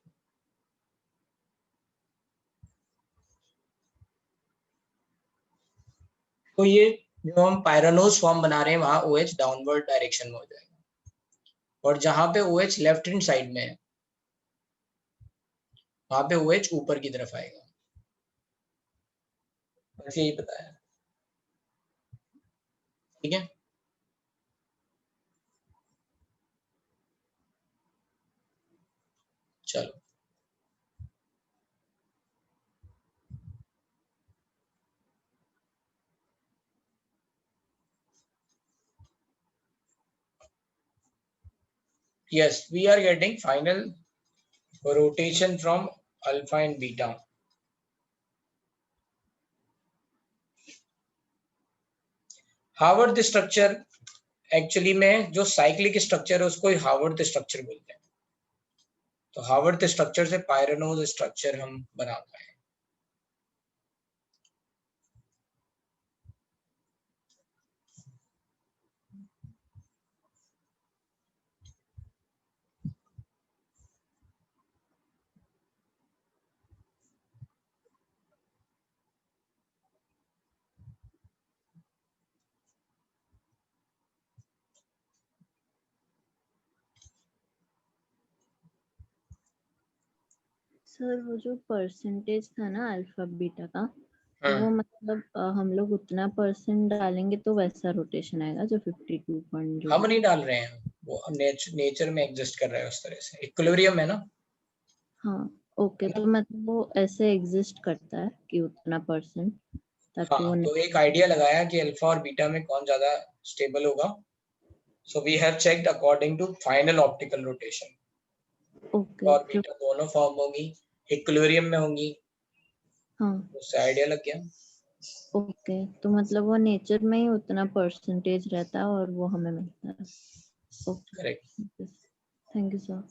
तो ये जो हम पायरानोज फॉर्म बना रहे हैं वहां OH डाउनवर्ड डायरेक्शन में हो जाएगा, और जहां पे OH लेफ्ट हैंड साइड में है वहां पे OH ऊपर की तरफ आएगा। बस यही पता है, ठीक है? चलो, yes, we are getting final rotation from alpha and beta. Haworth structure actually में जो साइक्लिक स्ट्रक्चर है उसको हावर्थ स्ट्रक्चर बोलते हैं। तो हावर्थ स्ट्रक्चर से पायरानोज स्ट्रक्चर हम बना पाए। सर वो जो परसेंटेज था ना अल्फा बीटा का, तो वो मतलब हम लोग उतना % डालेंगे तो वैसा रोटेशन आएगा जो 52 पॉइंट जो हम नहीं डाल रहे हैं, वो नेचर में एग्जिस्ट कर रहा है उस तरह से, इक्विलिब्रियम है ना। हाँ ओके, तो मतलब वो ऐसे एग्जिस्ट करता है कि उतना % ताकि हाँ, वो तो एक आइडिया लगाया कि अल्फा और बीटा में कौन ज्यादा स्टेबल होगा। So we have checked according to final optical rotation, okay और जो बीटा दोनों फॉर्म होंगी, इक्विलिब्रियम में होंगी। हाँ उससे आइडिया लग गया। ओके, तो मतलब वो नेचर में ही उतना % रहता है और वो हमें मिलता है। Okay, correct. Thank you sir.